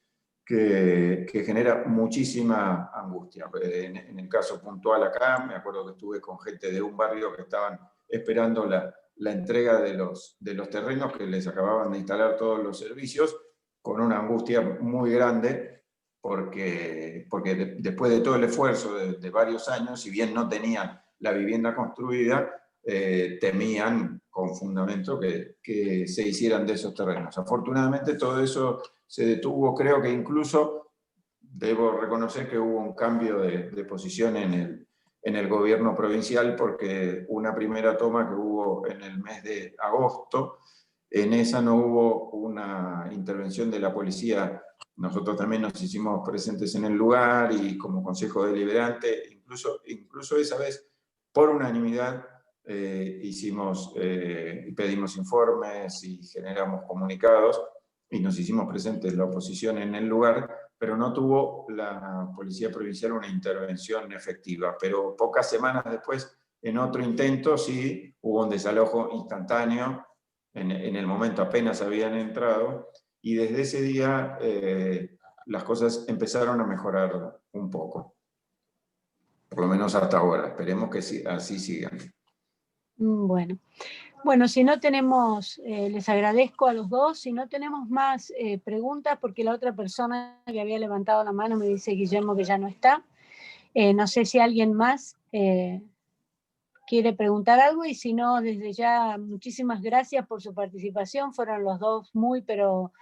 genera muchísima angustia. En el caso puntual acá, me acuerdo que estuve con gente de un barrio que estaban esperando la entrega de los terrenos, que les acababan de instalar todos los servicios, con una angustia muy grande, porque después de todo el esfuerzo de varios años, si bien no tenían la vivienda construida, temían con fundamento que se hicieran de esos terrenos. Afortunadamente todo eso se detuvo. Creo que incluso debo reconocer que hubo un cambio de posición en el gobierno provincial, porque una primera toma que hubo en el mes de agosto, en esa no hubo una intervención de la policía. Nosotros también nos hicimos presentes en el lugar y como consejo deliberante, incluso esa vez, por unanimidad, pedimos informes y generamos comunicados y nos hicimos presentes la oposición en el lugar, pero no tuvo la Policía Provincial una intervención efectiva. Pero pocas semanas después, en otro intento, sí hubo un desalojo instantáneo. En el momento apenas habían entrado, y desde ese día las cosas empezaron a mejorar un poco. Por lo menos hasta ahora. Esperemos que así sigan. Bueno, si no tenemos, les agradezco a los dos, si no tenemos más preguntas, porque la otra persona que había levantado la mano me dice Guillermo que ya no está. No sé si alguien más quiere preguntar algo, y si no, desde ya muchísimas gracias por su participación. Fueron los dos pero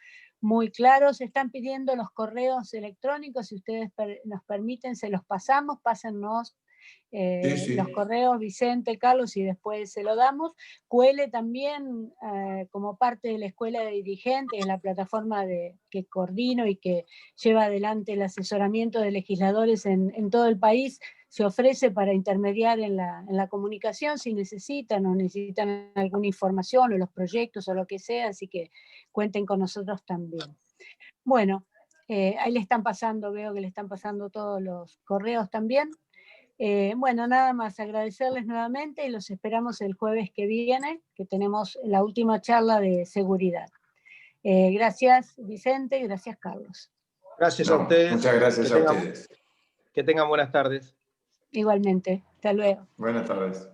muy claros. Están pidiendo los correos electrónicos, si ustedes nos permiten, se los pasamos, pásennos Sí. los correos, Vicente, Carlos, y después se lo damos. Cuele también, como parte de la Escuela de Dirigentes, es la plataforma que coordino y que lleva adelante el asesoramiento de legisladores en todo el país, se ofrece para intermediar en la comunicación si necesitan alguna información o los proyectos o lo que sea, así que cuenten con nosotros también. Bueno, ahí le están pasando, veo que le están pasando todos los correos también. Bueno, nada más, agradecerles nuevamente y los esperamos el jueves que viene, que tenemos la última charla de seguridad. Gracias, Vicente, y gracias, Carlos. Gracias a ustedes. Muchas gracias a ustedes. Que tengan buenas tardes. Igualmente, hasta luego. Buenas tardes.